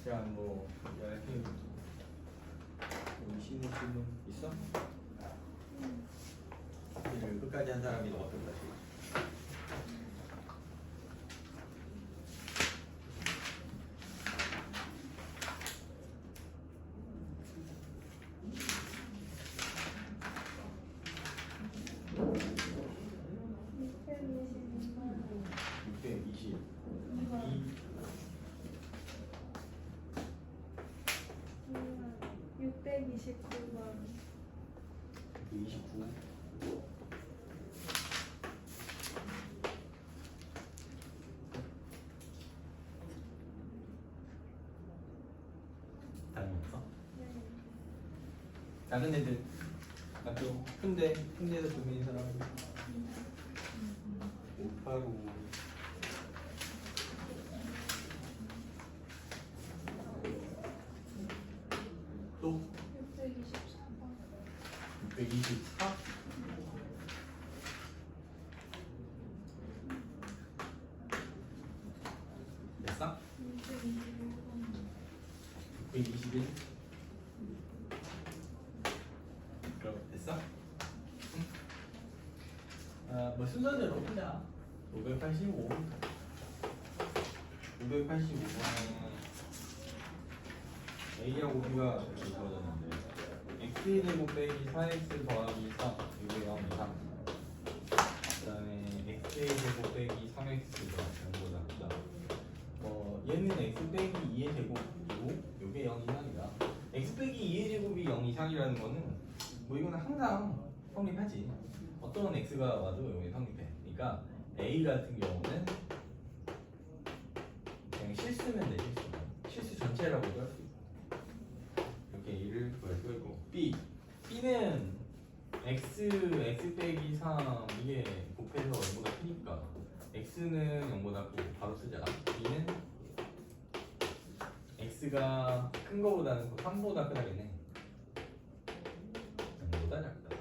자, 뭐 이렇게 쉬는 질문 있어? 이를 끝까지 한 사람이 어떤 거지? 다른 애들 학교 큰데에서 고민인 사람 589 또 624 됐어? 621 됐어? 응? 뭐 순서대로 그냥 585 A하고 B가 이렇게 주어졌는데 X의 제곱 빼기 4X 더하기 3 이게 0 이상 그 다음에 X의 제곱 빼기 3X가 0보다 크다 얘는 X 빼기 2의 제곱이고 이게 0 이상이다 X 빼기 2의 제곱이 0 이상이라는 거는 뭐 이거는 항상 성립하지 어떤 X가 와도 여기 성립해 그러니까 A 같은 경우는 그냥 실수면 돼 실수 전체라고도 할 수 있고 이렇게 A를 구할 수가 있고 B는 X 빼기 3 이게 곱해서 0보다 크니까 X는 0보다 크고 바로 쓰자 B는 X가 큰 거보다는 3보다 크다겠네 0보다 작다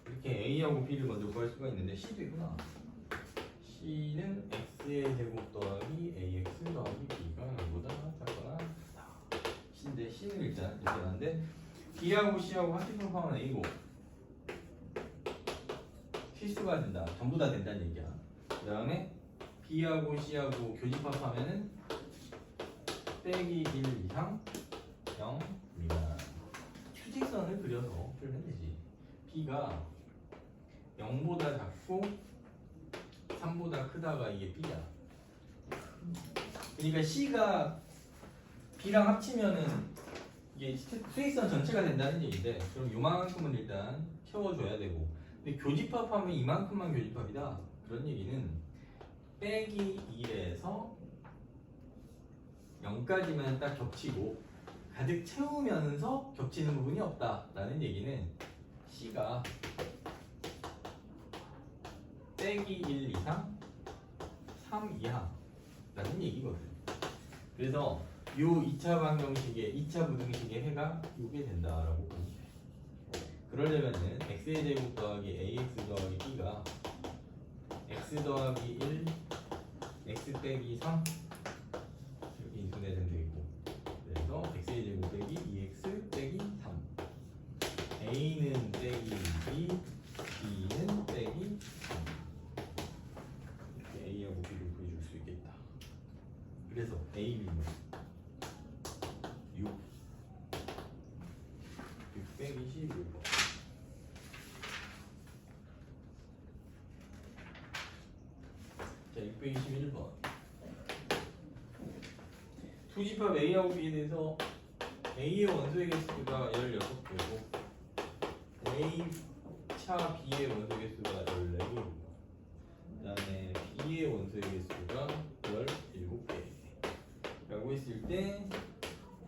이렇게 A하고 B를 먼저 구할 수가 있는데 C도 있구나 C는 X의 제곱 더하기 AX 더하기 B가 0보다 작거나 크다 C인데 C는 일단 이렇게 하는데 B하고 C하고 합집합하면 A고 실수가 된다 전부 다 된다는 얘기야 그 다음에 B하고 C하고 교집합하면은 빼기 1 이상 0 미만 추직선을 그려서 풀면 되지 B가 0보다 작고 3보다 크다가 이게 B야 그러니까 C가 B랑 합치면은 이게 수익선 전체가 된다는 얘기인데 그럼 요만큼은 일단 채워줘야 되고 근데 교집합하면 이만큼만 교집합이다 그런 얘기는 빼기 1에서 0까지만 딱 겹치고 가득 채우면서 겹치는 부분이 없다라는 얘기는 C가 빼기 1 이상 3 이하라는 얘기거든 그래서 요 2차 방정식의 2차 부등식의 해가 요게 된다라고 보면 돼 그러려면은 x의 제곱 더하기 ax 더하기 b가 x 더하기 1 x 빼기 3 이렇게 인수내면 되겠고 그래서 x의 제곱 빼기 2x 빼기 3 a는 빼기 2 b는 빼기 3 이렇게 a하고 b를 구해줄 수 있겠다 그래서 a, b는 6 621번 자 621번 투집합 A하고 B에 대해서 A의 원소의 개수가 16개고 A차 B의 원소의 개수가 14개고 그 다음에 B의 원소의 개수가 17개 라고 했을 때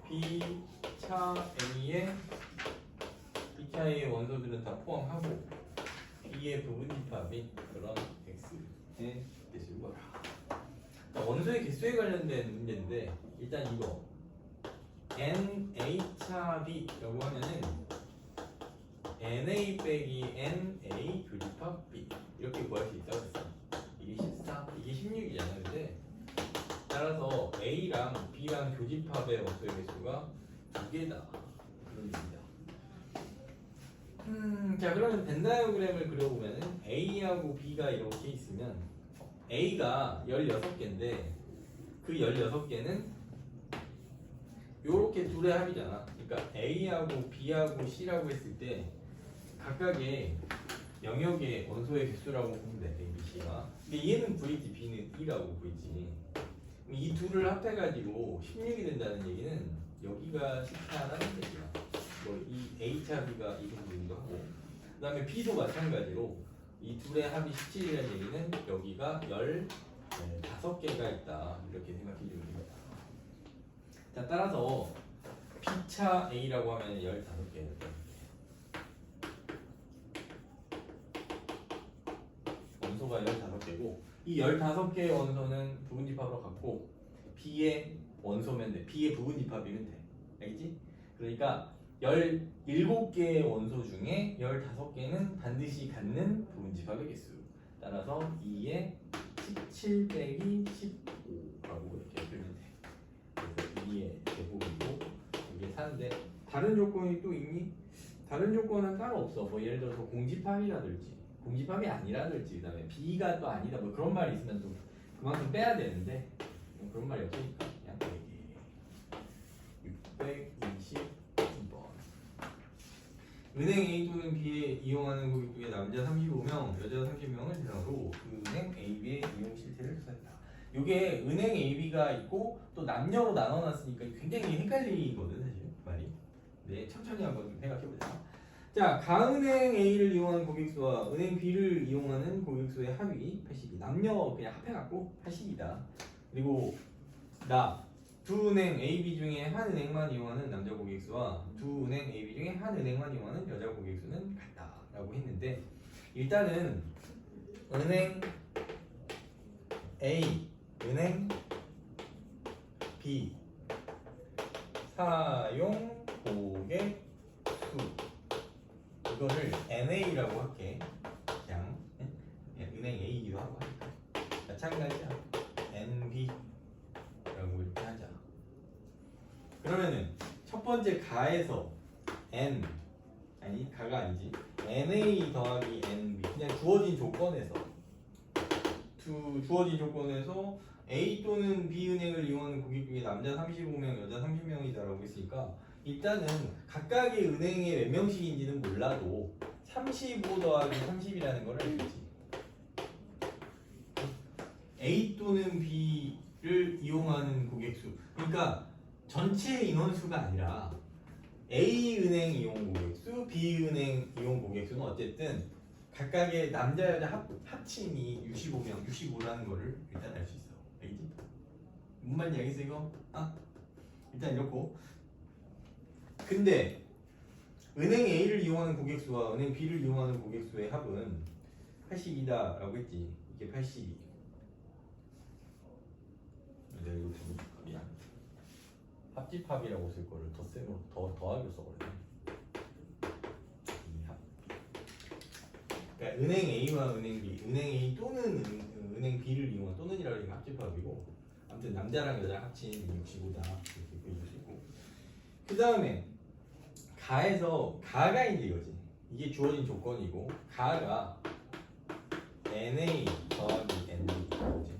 B차 A의 B차의 원소들은 다 포함하고 B의 부분집합인 그런 X의 뜻을 뭐라 원소의 개수에 관련된 문제인데 일단 이거 NA차 B라고 하면은 NA 빼기 NA 교집합 B 이렇게 구할 수 있다고 했어 이게 14, 이게 16이잖아 근데 따라서 A A랑 B랑 교집합의 원소의 개수가 2개다. 그런 얘기입니다. 자 그러면 벤 다이어그램을 그려보면은 A하고 B가 이렇게 있으면 A가 16개인데 그 16개는 요렇게 둘의 합이잖아. 그러니까 A하고 B하고 C라고 했을 때 각각의 영역의 원소의 개수라고 보면 돼. A, B, C가. 근데 얘는 V지, B는 E라고 보이지. 이 둘을 합해가지고 16이 된다는 얘기는 여기가 14라는 얘기야. 뭐 이 A차 B가 이 정도 하고 그 다음에 B도 마찬가지로 이 둘의 합이 17이라는 얘기는 여기가 15개가 있다. 이렇게 생각해 주면 됩니다. 자 따라서 B차 A라고 하면 15개예요. 원소가 15개고 이 15개의 원소는 부분집합으로 갖고 B의 원소면 돼. B의 부분집합이면 돼. 알겠지? 그러니까 17개의 원소 중에 15개는 반드시 갖는 부분집합의 개수. 따라서 2의 17 빼기 15라고 이렇게 풀면 돼. 그래서 2의 제곱이고 이게 4인데 다른 조건이 또 있니? 다른 조건은 따로 없어. 뭐 예를 들어서 공집합이라든지 공집합이 아니라든지 그다음에 B가 또 아니다 뭐 그런 말이 있으면 또 그만큼 빼야 되는데 그런 말이 없으니까 그냥 빼기 622번 은행 A 또는 B에 이용하는 고객 중에 남자 35명, 여자 30명을 대상으로 그 은행 AB의 이용 실태를 조사했다. 이게 은행 AB가 있고 또 남녀로 나눠놨으니까 굉장히 헷갈리거든 사실 말이. 네, 천천히 한번 좀 생각해보자. 자, 가은행 A를 이용하는 고객수와 은행 B를 이용하는 고객수의 합이 80이. 남녀 그냥 합해갖고 80이다. 그리고 두 은행 A, B 중에 한 은행만 이용하는 남자 고객수와 두 은행 A, B 중에 한 은행만 이용하는 여자 고객수는 같다라고 했는데 일단은 은행 A, 은행 B 사용 고객 수 이거를 NA라고 할게. 그냥 은행 A이기도 하고 하니까 마찬가지야. NB라고 이렇게 하자. 그러면은 첫 번째 가에서 N 가가 아니지 NA 더하기 NB 그냥 주어진 조건에서 주어진 조건에서 A 또는 B 은행을 이용하는 고객 중에 남자 35명, 여자 30명이다라고 했으니까 일단은 각각의 은행에 몇 명씩인지는 몰라도 35 더하기 30이라는 걸 알겠지. A 또는 B를 이용하는 고객수 그러니까 전체 인원수가 아니라 A 은행 이용 고객수, B 은행 이용 고객수는 어쨌든 각각의 남자 여자 합친이 65명, 65라는 거를 일단 알 수 있어. 알겠지? 뭔 말인지 알겠어 이거? 일단 이렇고 근데 은행 A를 이용하는 고객수와 은행 B를 이용하는 고객수의 합은 80이다 라고 했지. 이게 80이 내가 이거 미안 합집합이라고 쓸 거를 더 세로 더하기로 써버렸네. 이 합. 그러니까 은행 A와 은행 B, 은행 A 또는 은행 B를 이용한 또는이라고 하니까 합집합이고 아무튼 남자랑 여자 합친 65다 이렇게 보여줄 수 있고 그 다음에 가에서 가가 이제 이거지. 이게 주어진 조건이고 가가 NA 더하기 NB 이거지.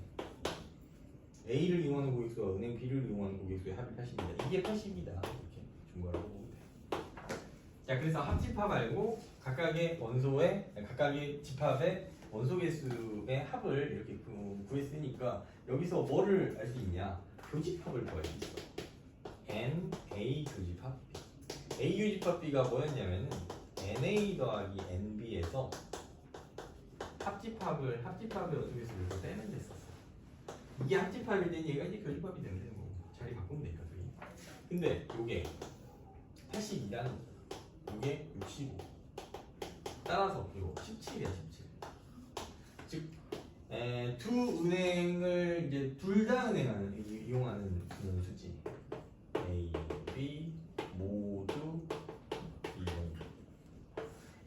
A를 이용하는 고객수와 은행 B를 이용하는 고객수의 합이 80이다. 이게 80이다. 이렇게 준 거라고 보면 돼. 자, 그래서 합집합 말고 각각의 원소의 각각의 집합의 원소 개수의 합을 이렇게 구했으니까 여기서 뭐를 알 수 있냐? 교집합을 구할 수 있어. N, A 교집합 B. A 교집합 B가 뭐였냐면은 NA 더하기 NB에서 합집합의 원소 개수를 빼면 됐었어. 이게 합집합이 된 얘가 이제 교집합이 되는데 뭐 자리 바꾸면 되니까 그게. 근데 요게 82라는 거야. 요게 65. 따라서 이거 17이야 17. 즉, 두 은행을 이제 둘 다 이용하는 그런 수지. A, B 모두 이용.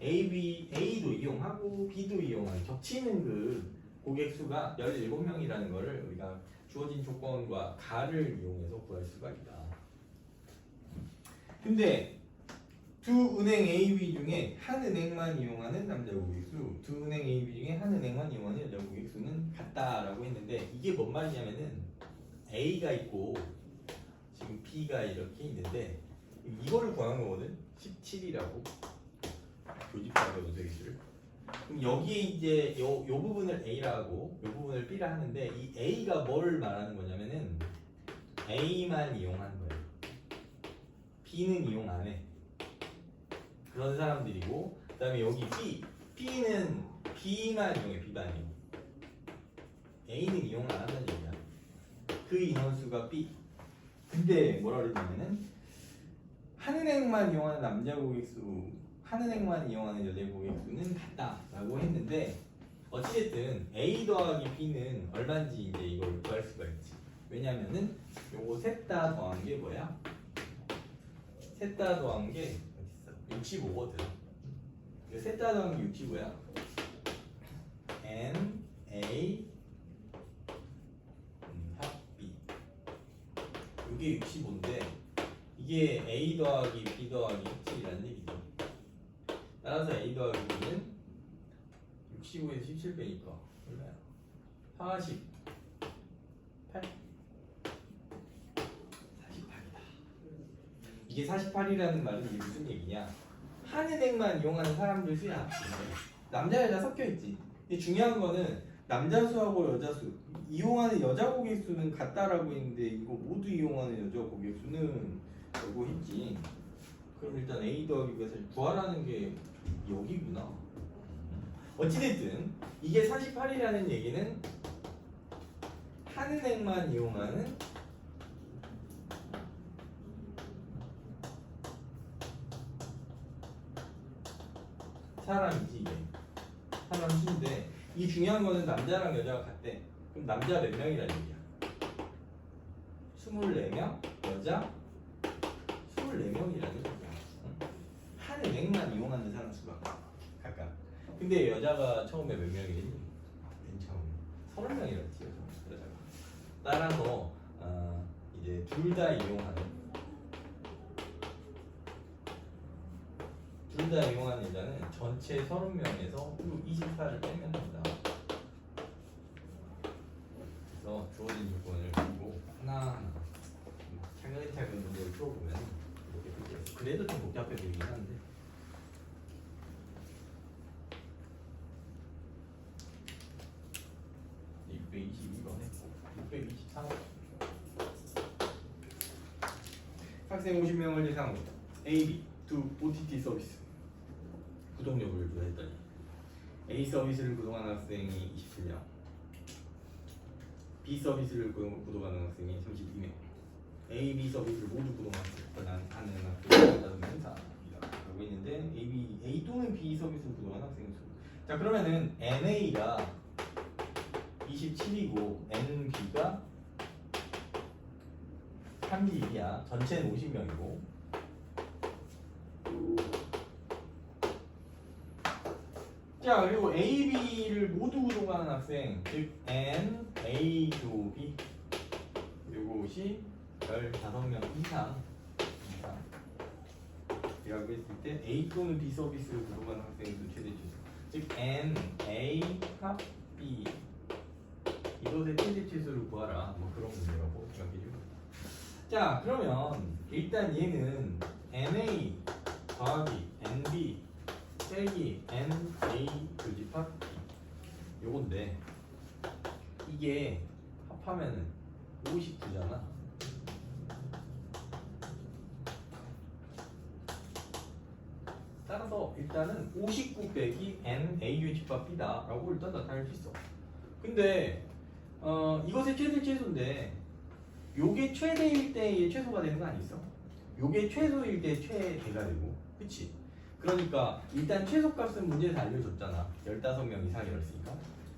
A도 이용하고 B도 이용하는 겹치는 그 고객 수가 17명이라는 거를 우리가 주어진 조건과 가를 이용해서 구할 수가 있다. 근데 두 은행 AB 중에 한 은행만 이용하는 남자 고객수, 두 은행 AB 중에 한 은행만 이용하는 여자 고객수는 같다라고 했는데 이게 뭔 말이냐면은 A가 있고 지금 B가 이렇게 있는데 이거를 구하는 거거든. 17이라고 교집합의 연소개수를. 그럼 여기에 이제 요 부분을 A라고 요 부분을 B라 하는데 이 A가 뭘 말하는 거냐면은 A만 이용하는 거예요. B는 이용 안 해. 그런 사람들이고 그다음에 여기 B는 B만 이용해. B만 이용. A는 이용을 안 한다는 얘기야. 그 인원수가 B. 근데 뭐라 그랬냐면은 한 은행만 이용하는 남자 고객수, 한 은행만 이용하는 여자 고객수는 같다라고 했는데 어찌됐든 A 더하기 B는 얼마인지 이제 이걸 구할 수가 있지. 왜냐면은 요거 셋 다 더한 게 뭐야? 셋 다 더한 게 어딨어? 65거든. 셋 다 더한 게 65야. N, A, 합 B. 이게 65인데 이게 A 더하기 B 더하기 17이라는 얘기죠. 따라서 A 더하기 B는 65에서 17 빼니까 얼마야? 48. 48이다. 이게 48이라는 말은 이게 무슨 얘기냐? 한 은행만 이용하는 사람들 수야. 남자 여자 섞여 있지. 근데 중요한 거는 남자 수하고 여자 수 이용하는 여자 고객 수는 같다라고 했는데 이거 모두 이용하는 여자 고객 수는 라고 했지. 그럼 일단 A 더하기 B가 사실 구하라는 게 여기구나. 어찌됐든 이게 48이라는 얘기는 한 은행만 이용하는 사람이지. 이게 사람 수인데 이 중요한 거는 남자랑 여자가 같대. 그럼 남자 몇 명이라는 얘기야? 24명, 여자 24명이라는 얘기야. 한 은행만 이용하는 사람 수가 각각. 근데 여자가 처음에 몇 명이니? 맨 처음에 30명이랬지 여자가. 따라서 이제 둘 다 이용하는 여자는 전체 30명에서 24를 빼면 된다. 그래서 주어진 조건을 두고 하나하나 차근차근 문제를 풀어보면 이렇게 풀겠어. 그래도 좀 복잡해 보이긴 한데. 네, 622번 했고 623. 학생 50명을 예상으로 A, B 두 OTT 서비스 구독료를 조회했더니 A 서비스를 구독하는 학생이 27명, B 서비스를 구독하는 학생이 32명, A, B 서비스를 모두 구독하는 학생이 5명 이상이라고 했는데 A 또는 B 서비스를 구독하는 학생의 수. 자 그러면은 NA가 27이고 NB가 32야. 전체는 50명이고. 자 그리고 A, B를 모두 구독하는 학생 즉 N, A to B 이것이 15명 이상 이라고 했을 때 A 또는 B 서비스를 구독하는 학생의 수 최대 최소 즉 N, A, 합 B 이것의 최대 최소를 구하라 뭐 그런 문제라고 생각해줍니다. 자 그러면 일단 얘는 NA 더하기 NB 빼기 NA 교집합 B 요건데 이게 합하면은 59잖아. 따라서 일단은 59 빼기 NA 교집합 B다 라고 일단 나타낼 수 있어. 근데 이것의 최대 최소인데 요게 최대일 때의 최소가 되는 거 아니겠어? 요게 최소일 때 최대가 되고 그치? 그러니까 일단 최소값은 문제에서 알려줬잖아. 15명 이상이었으니까.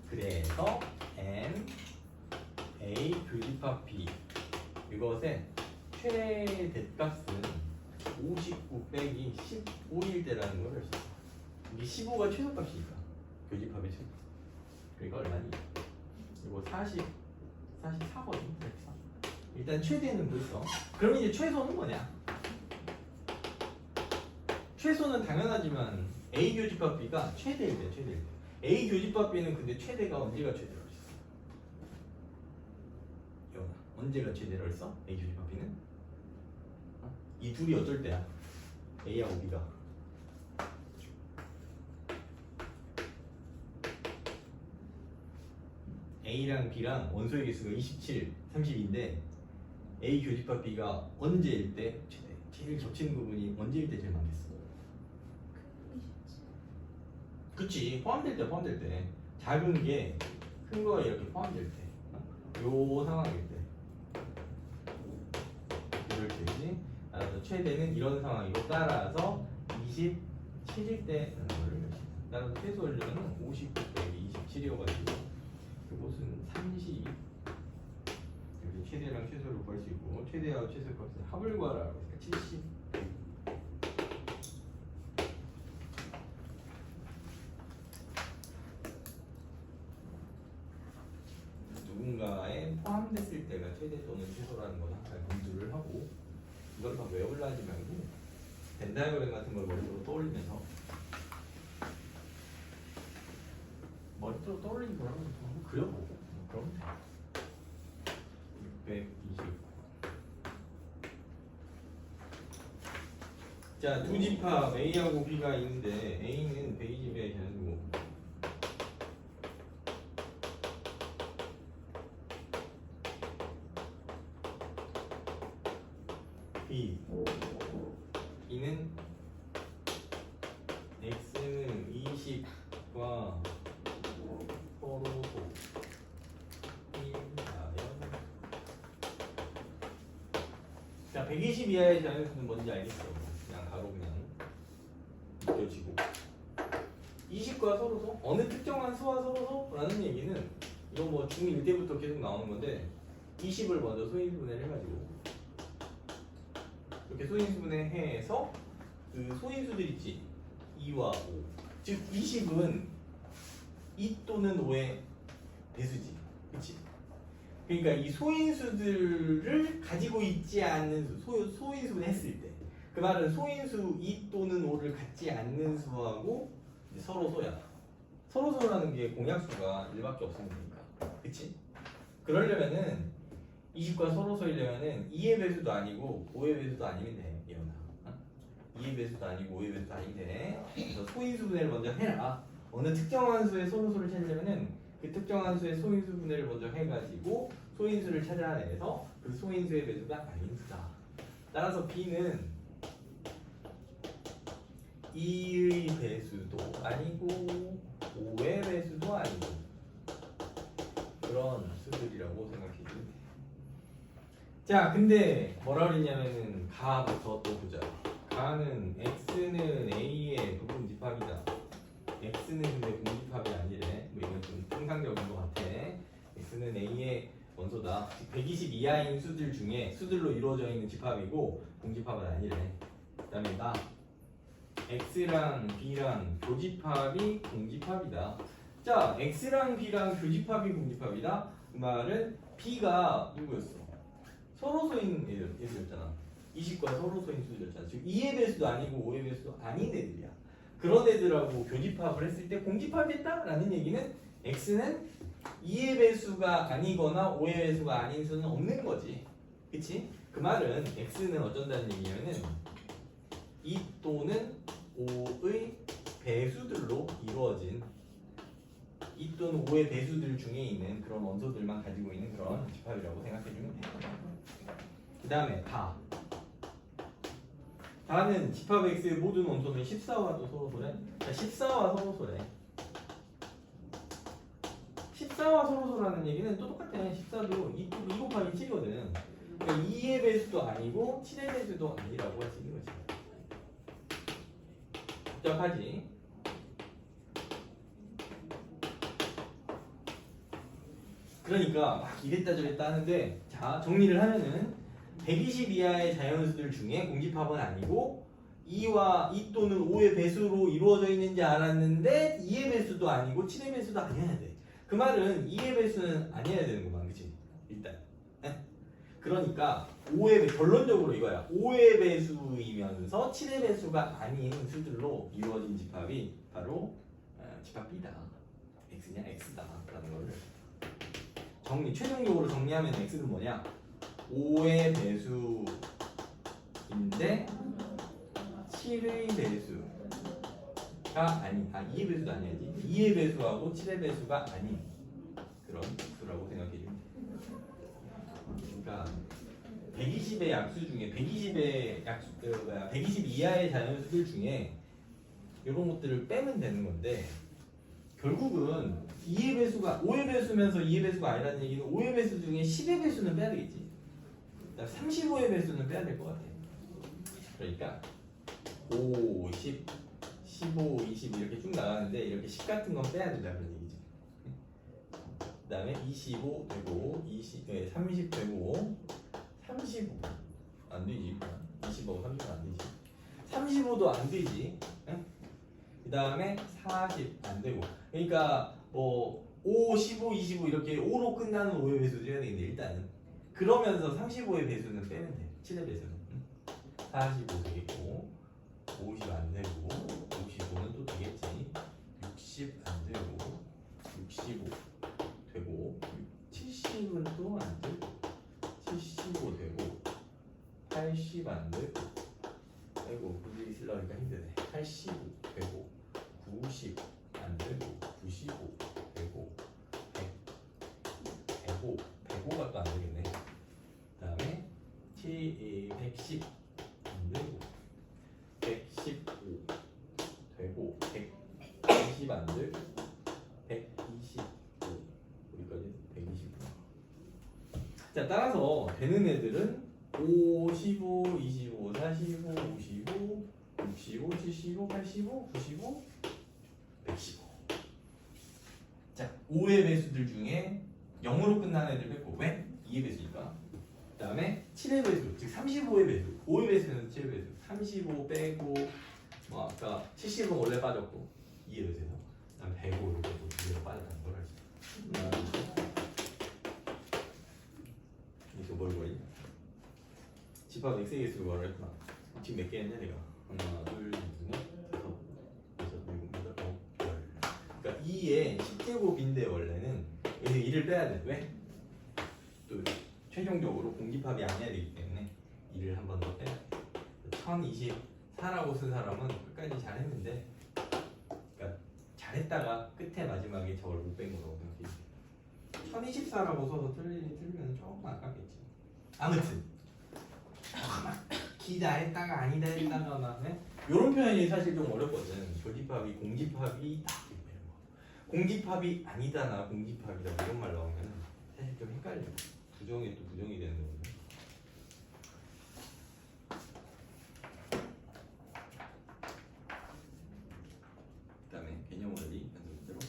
그래서 N, A 교집합 B 이것의 최대값은 59 빼기 15일 때라는 걸 알 수 있어. 이게 15가 최소값이니까 교집합의 최소. 그러니까 얼마니? 이거 40 144거든. 144. 일단 최대는 벌써. 그럼 이제 최소는 뭐냐? 최소는 당연하지만 A 교집합 B가 최대일 때, 최대일 때. A 교집합 B는 근데 최대가 언제가 최대로 있어? 여나 언제가 최대로 있어? A 교집합 B는? 이 둘이 어쩔 때야? A하고 B가. A랑 B랑 원소의 개수가 27, 32인데 A 교집합 B가 언제일 때 최대? 제일 겹치는 부분이 언제일 때 제일 많겠어? 그치, 포함될 때, 포함될 때. 작은 게 큰 거에 이렇게 포함될 때. 요 상황일 때. 이럴 때지. 따라서 최대는 이런 상황이고, 따라서 27일 때 따라서 최소 원료는 50 빼기 27이어가지고 그곳은 30. 이렇게 최대랑 최소를 구할 수 있고, 최대하고 최소 값을 합을 구하라고 했으니까 70. 누군가에 포함됐을 때가 최대 또는 최소라는 건 항상 검수를 하고, 이걸 막 외우려 하지 말고 벤다이어그램 같은 걸 머릿속으로 떠올리면서 머릿속으로 떠올리는 거라고 한번 그려보고 그러면 돼. 620. 자, 두 집합 A하고 B가 있는데 A는 120에 자연수고 B는 X는 20과 서로소 자, 120 이하의 자연수는 뭔지 알겠어. 그냥 바로 그냥 느껴지고 20과 서로소? 어느 특정한 수와 서로소? 라는 얘기는 이거 뭐 중1 때부터 계속 나오는 건데 20을 먼저 소인수분해를 해가지고 이렇게 소인수분해 해서 그 소인수들 있지 2와 5 즉 20은 2 또는 5의 배수지 그치? 그러니까 이 소인수들을 가지고 있지 않는 소인수분해 했을 때 그 말은 소인수 2 또는 5를 갖지 않는 수하고 이제 서로소야 서로소라는 게 공약수가 1밖에 없으면 되니까 그치? 그러려면은 20과 서로소이려면은 2의 배수도 아니고 5의 배수도 아니면 돼. 예언아. 2의 배수도 아니고 5의 배수도 아니면 돼. 그래서 소인수 분해를 먼저 해라. 어느 특정한 수의 서로소를 찾으려면은 그 특정한 수의 소인수 분해를 먼저 해가지고 소인수를 찾아내서 그 소인수의 배수가 아닌 수다. 따라서 B는 2의 배수도 아니고 5의 배수도 아니고 그런 수들이라고 생각해주면 돼. 자, 근데 뭐라 그랬냐면은 가부터 또 보자. 가는 x는 a의 부분집합이다. x는 근데 공집합이 아니래. 뭐 이건 좀 통상적인 것 같아. x는 a의 원소다. 120 이하인 수들 중에 수들로 이루어져 있는 집합이고 공집합은 아니래. 그다음에 나 x랑 b랑 교집합이 공집합이다. 자, x랑 b랑 교집합이 공집합이다. 그 말은 b가 누구였어? 서로소인 애들이었잖아. 20과 서로소인 수들이었잖아. 즉 2의 배수도 아니고 5의 배수도 아닌 애들이야. 그런 애들하고 교집합을 했을 때 공집합했다라는 얘기는 x는 2의 배수가 아니거나 5의 배수가 아닌 수는 없는 거지. 그치? 그 말은 x는 어쩐다는 얘기냐면은 2 또는 5의 배수들로 이루어진 2 또는 5의 배수들 중에 있는 그런 원소들만 가지고 있는 그런 집합이라고 생각해주면 돼요. 그 다음에 다는 집합 X의 모든 원소는 14와도 서로소래. 14와 서로소래. 14와 서로소라는 얘기는 또 똑같아. 14도 2 곱하기 7이거든. 그러니까 2의 배수도 아니고 7의 배수도 아니라고 할 수 있는 거지. 복잡하지? 그러니까 막 이랬다 저랬다 하는데 자 정리를 하면은 120 이하의 자연수들 중에 공집합은 아니고 2 또는 5의 배수로 이루어져 있는지 알았는데 2의 배수도 아니고 7의 배수도 아니어야 돼. 그 말은 2의 배수는 아니어야 되는구만, 그치? 일단. 그러니까 5의 결론적으로 이거야. 5의 배수이면서 7의 배수가 아닌 수들로 이루어진 집합이 바로 집합 B다. X냐 X다 라는 거를 최종적으로 정리하면 X는 뭐냐? 5의 배수인데 7의 배수가 아닌 2의 배수도 아니야지. 2의 배수하고 7의 배수가 아닌 그런 수라고 생각해주면 돼. 그러니까 120의 약수 중에 120 이하의 자연수들 중에 이런 것들을 빼면 되는 건데 결국은 2의 배수가 5의 배수면서 2의 배수가 아니라는 얘기는 5의 배수 중에 10의 배수는 빼야 되겠지. 35의 배수는 빼야 될 것 같아. 그러니까 5, 10, 15, 20 이렇게 쭉 나가는데 이렇게 10 같은 건 빼야 된다 그런 얘기죠. 그 다음에 25 되고 30 되고 35 안 되지. 25, 30 안 되지. 35도 안 되지. 그 다음에 40 안 되고. 그러니까 뭐 5, 15, 25 이렇게 5로 끝나는 5의 배수도 해야 되는데 일단은 그러면서 35의 배수는 빼면 돼. 7의 배수는 45 되겠고 50 안 되고 55는 또 되겠지. 60 안 되고 65 되고 70은 또 안 되고 75 되고 80 안 되고 아이고 굳이 쓰려니까 힘드네. 85 되고 90 안 되고 95 되고 100 105가 또 안 되겠네. 그 다음에 110 안 되고 115 되고 120 안 되고 125 여기까지 125. 자 따라서 되는 애들은 5, 15, 25, 45, 55, 65, 75, 85, 95, 115. 자 5의 배수들 중에 0으로 끝나는 애들 뺐고 왜? 2의 배수니까. 그 다음에 7의 배수, 즉 35의 배수. 5의 배수는 7의 배수. 35 빼고 뭐 아까 70은 원래 빠졌고 2의 배수에서 그 다음 105로 빼고 2로 빠졌다는 걸 알수 있어. 이거 뭘 보이냐? 집합 X의 개수를 구하라 했구나. 지금 몇 개 했냐 내가? 하나, 둘, 셋, 다섯, 여섯, 일곱, 여덟, 아홉, 열. 그러니까 2의 10제곱인데 원래는 여기서 2를 빼야 돼. 왜? 또 최종적으로 공집합이 아니어야 되기 때문에 2를 한 번 더 빼야 돼. 1024라고 쓴 사람은 끝까지 잘했는데 그러니까 잘했다가 끝에 마지막에 저걸 못 뺀 거라고 생각해. 1024라고 써서 틀리면 조금 아깝겠지. 아무튼 기다 했다가 아니다 했다가 막 이런 표현이 사실 좀 어렵거든. 조집합이 공집합이 공집합이 아니다나 공집합이다 이런 말 나오면 사실 좀 헷갈려. 부정이 또 부정이 되는 거거든. 그다음에 개념 원리 연습대로.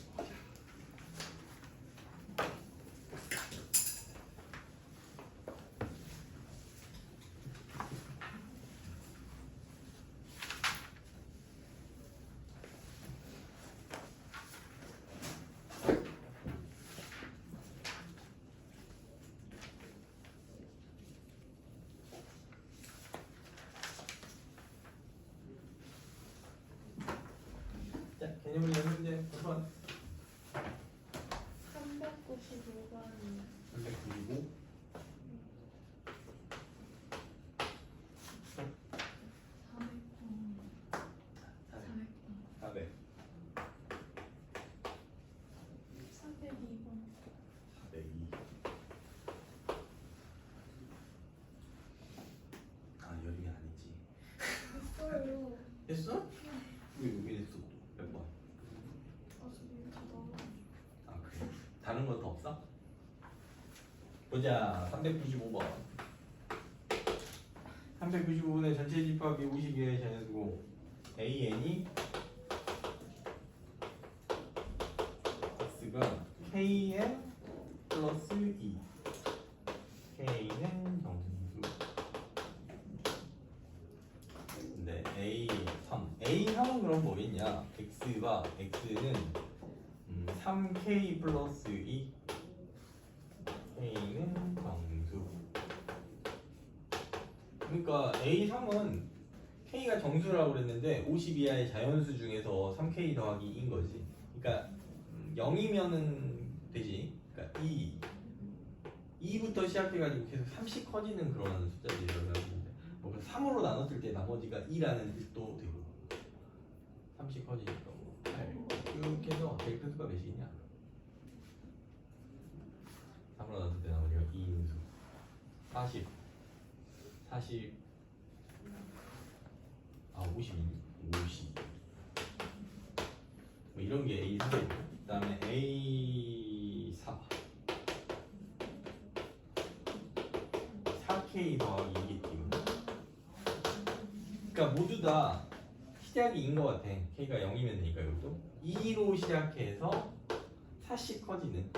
개념을 내는 문제 한번 395번 395 400 302번 402 아 열이 안 했지. 했어요. 했어? 왜 했어? 몇 번? 아 그래? 다른 건 더 없어? 보자. 395번 395번의 전체 집합이 52의 자연수고 AN이 X가 KN 플러스 2 K는 정수. 근데 A3은 그럼 뭐겠냐? X는 3K 플러스 2 K는 그러니까 A3은 K가 정수라고 그랬는데 50 이하의 자연수 중에서 3K 더하기 2인 거지. 그러니까 0이면은 되지. 그러니까 2부터 시작해가지고 계속 30 커지는 그런 숫자들이라고 하는데 뭐 3으로 나눴을 때 나머지가 2라는 뜻도 되고 30 커지니까 뭐 8. 이렇게 해서 제일 큰 수가 몇이냐? 3으로 나눴을 때 나머지가 2인 수. 40 50 뭐 이런 게 A3이고 그 다음에 A4 4K 더하기 2겠지. 그러니까 모두 다 시작이 2인 것 같아. K가 0이면 되니까 이것도 2로 시작해서 4씩 커지는,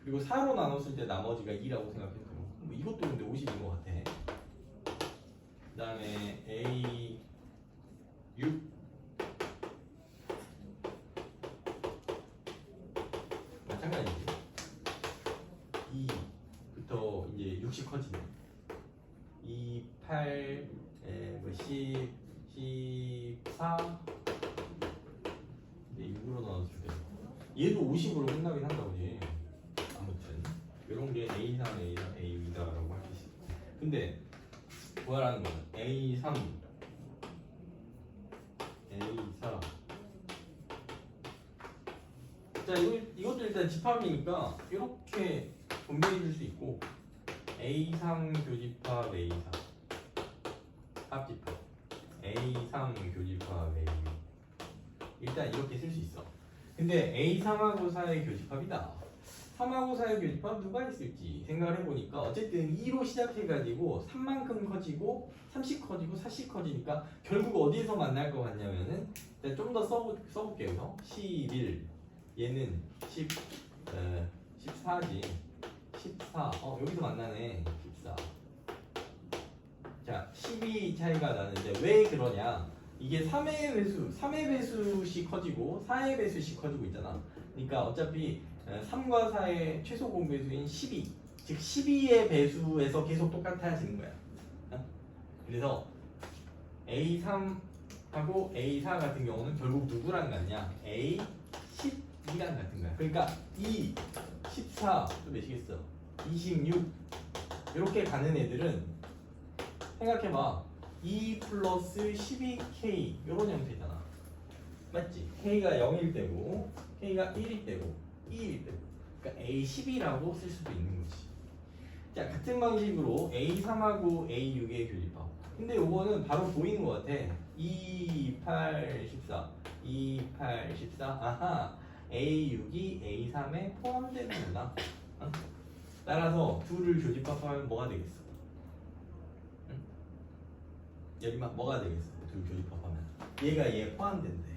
그리고 4로 나눴을 때 나머지가 2라고 생각해도 되고 뭐 이것도 근데 50인 것 같아. 그 다음에 A6 마찬가지지. 2부터 이제 60 커지네. 2, 8, 뭐 10, 14 이제 6으로 나눴을 때 얘도 50으로 끝나긴 한다 보지. 아무튼 이런 게 A3, A4, A6이다라고 할 수 있어. 근데 구하라는 거는 A3, A4. 자, 이것도 일단 집합이니까 이렇게 분배해 줄 수 있고 A3 교집합 A4 합집합 A3 교집합 A6 일단 이렇게 쓸 수 있어. 근데 A3하고 4의 교집합이다. 3하고 4의 교집합 누가 있을지 생각을 해보니까 어쨌든 2로 시작해가지고 3만큼 커지고 30 커지고 40 커지니까 결국 어디에서 만날 것 같냐면은 좀 더 써볼게요. 11 얘는 14지. 14 여기서 만나네. 14. 자 12 차이가 나는데 왜 그러냐, 이게 3의 배수씩 커지고 4의 배수씩 커지고 있잖아. 그러니까 어차피 3과 4의 최소 공배수인 12, 즉 12의 배수에서 계속 똑같아지는 거야. 그래서 A3하고 A4 같은 경우는 결국 누구랑 같냐? A12랑 같은 거야. 그러니까 2, 14, 또 몇이겠어? 26 이렇게 가는 애들은 생각해봐. 2 플러스 12K 이런 형태잖아. 맞지? K가 0일 때고 K가 1일 때고 2일 때고, 그러니까 A12라고 쓸 수도 있는 거지. 자, 같은 방식으로 A3하고 A6의 교집합. 근데 요거는 바로 보이는 것 같아. 2, 8, 14 2, 8, 14 아하, A6이 A3에 포함되는구나. 따라서 둘을 교집합하면 뭐가 되겠어? 응? 여기만 뭐가 되겠어? 둘 교집합하면 얘가 얘 포함된대.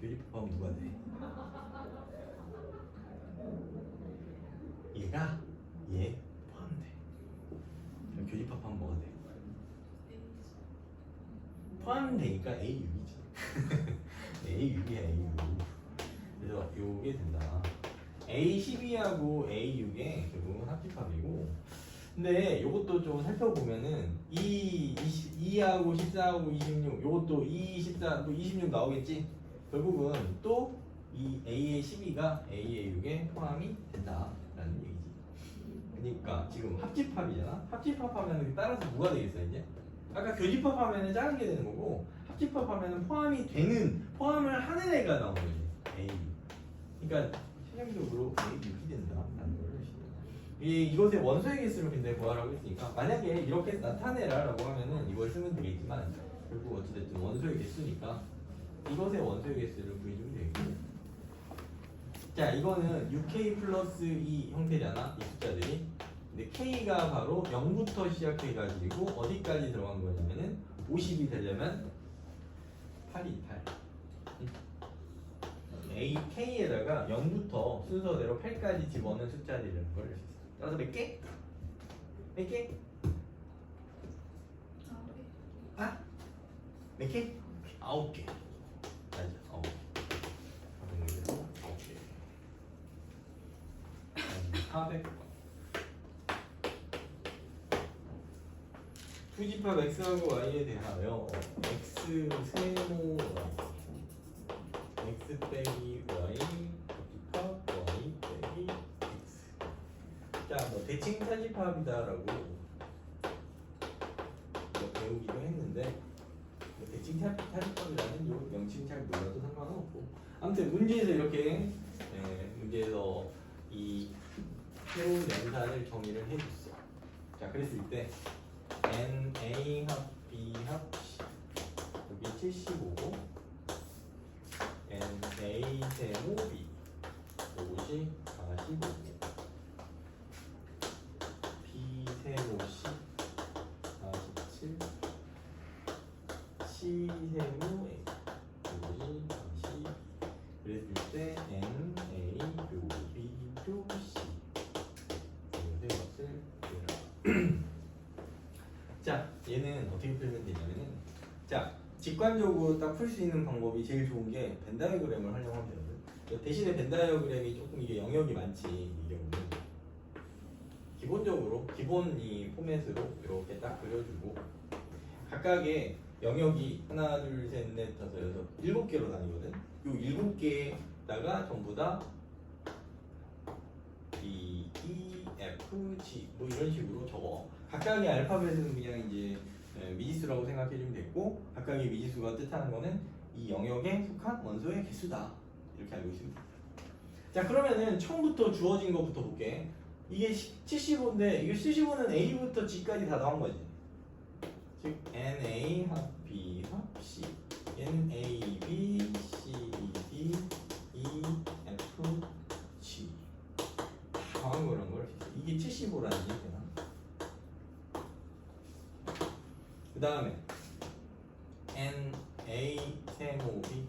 교집합하면 누가 돼? 얘가 얘 포함돼. 그럼 교집합하면 뭐가 돼? 포함되니까 A6이지. A6이야 A6. 그래서 요게 된다. A12하고 A6의 결국은 합집합이고, 근데 요것도 좀 살펴보면은 2하고 14하고 26 요것도 2, 14, 또 26 나오겠지? 결국은 또 이 A의 12가 A의 6에 포함이 된다라는 얘기지. 그러니까 지금 합집합이잖아. 합집합하면 따라서 뭐가 되겠어 이제? 아까 교집합하면은 작은 게 되는 거고, 합집합하면은 포함을 하는 애가 나오는 거지. A. 그러니까 실용적으로 A6이 된다라는 걸. 이것의 원소의 개수를 근데 구하라고 했으니까 만약에 이렇게 나타내라라고 하면은 이걸 쓰면 되겠지만 결국 어찌됐든 원소의 개수니까 이것의 원소의 개수를 구해주면 되겠고. 자, 이거는 6K 플러스 2 형태잖아, 이 숫자들이. 근데 K가 바로 0부터 시작해가지고 어디까지 들어간 거냐면은 50이 되려면 8이 8. AK에다가 0부터 순서대로 8까지 집어넣은 숫자들이라는 걸 알 수 있어. 따라서 몇 개? 몇 개? 아? 몇 개? 9개. 맞아, 9개. 9개. 400. 부집합 x하고 y에 대하여 x 세모 x 빼기 y 부집합 y 빼기 x. 자, 뭐 대칭 차집합이다라고 배우기도 했는데 뭐 대칭 차집합이라는 요 명칭 잘 몰라도 상관은 없고 아무튼 문제에서 이렇게 문제에서 이 새로운 연산을 정의를 해줬어. 자, 그랬을 때 n a 합 b 합 c 여기 75고 n a 세모 b 이것이 45고 b 세모 c 47 c 세모 a 이것이 42 그랬을 때 n a 요 b 요 c 이것을 구해라. 자, 얘는 어떻게 풀면 되냐면은 자, 직관적으로 딱 풀 수 있는 방법이 제일 좋은 게 벤 다이어그램을 활용하면 되거든. 대신에 벤 다이어그램이 조금 이게 영역이 많지 이 경우는 기본적으로 기본 이 포맷으로 이렇게 딱 그려주고 각각의 영역이 하나 둘셋넷 다섯 여섯 7개로 나뉘거든. 요 7개에다가 전부 다 B, E, F, G 뭐 이런 식으로 적어. 각각의 알파벳은 그냥 이제 미지수라고 생각해주면 됐고 각각의 미지수가 뜻하는 거는 이 영역에 속한 원소의 개수다 이렇게 알고 있습니다. 자, 그러면은 처음부터 주어진 것부터 볼게. 이게 75인데 이게 75는 A부터 G까지 다 나온 거지. 즉 NA 합 B 합 C NA B C D E F G 다 나온 거라는 걸 이게 75라는 얘기잖아. 그 다음에 N, A, 세모, B.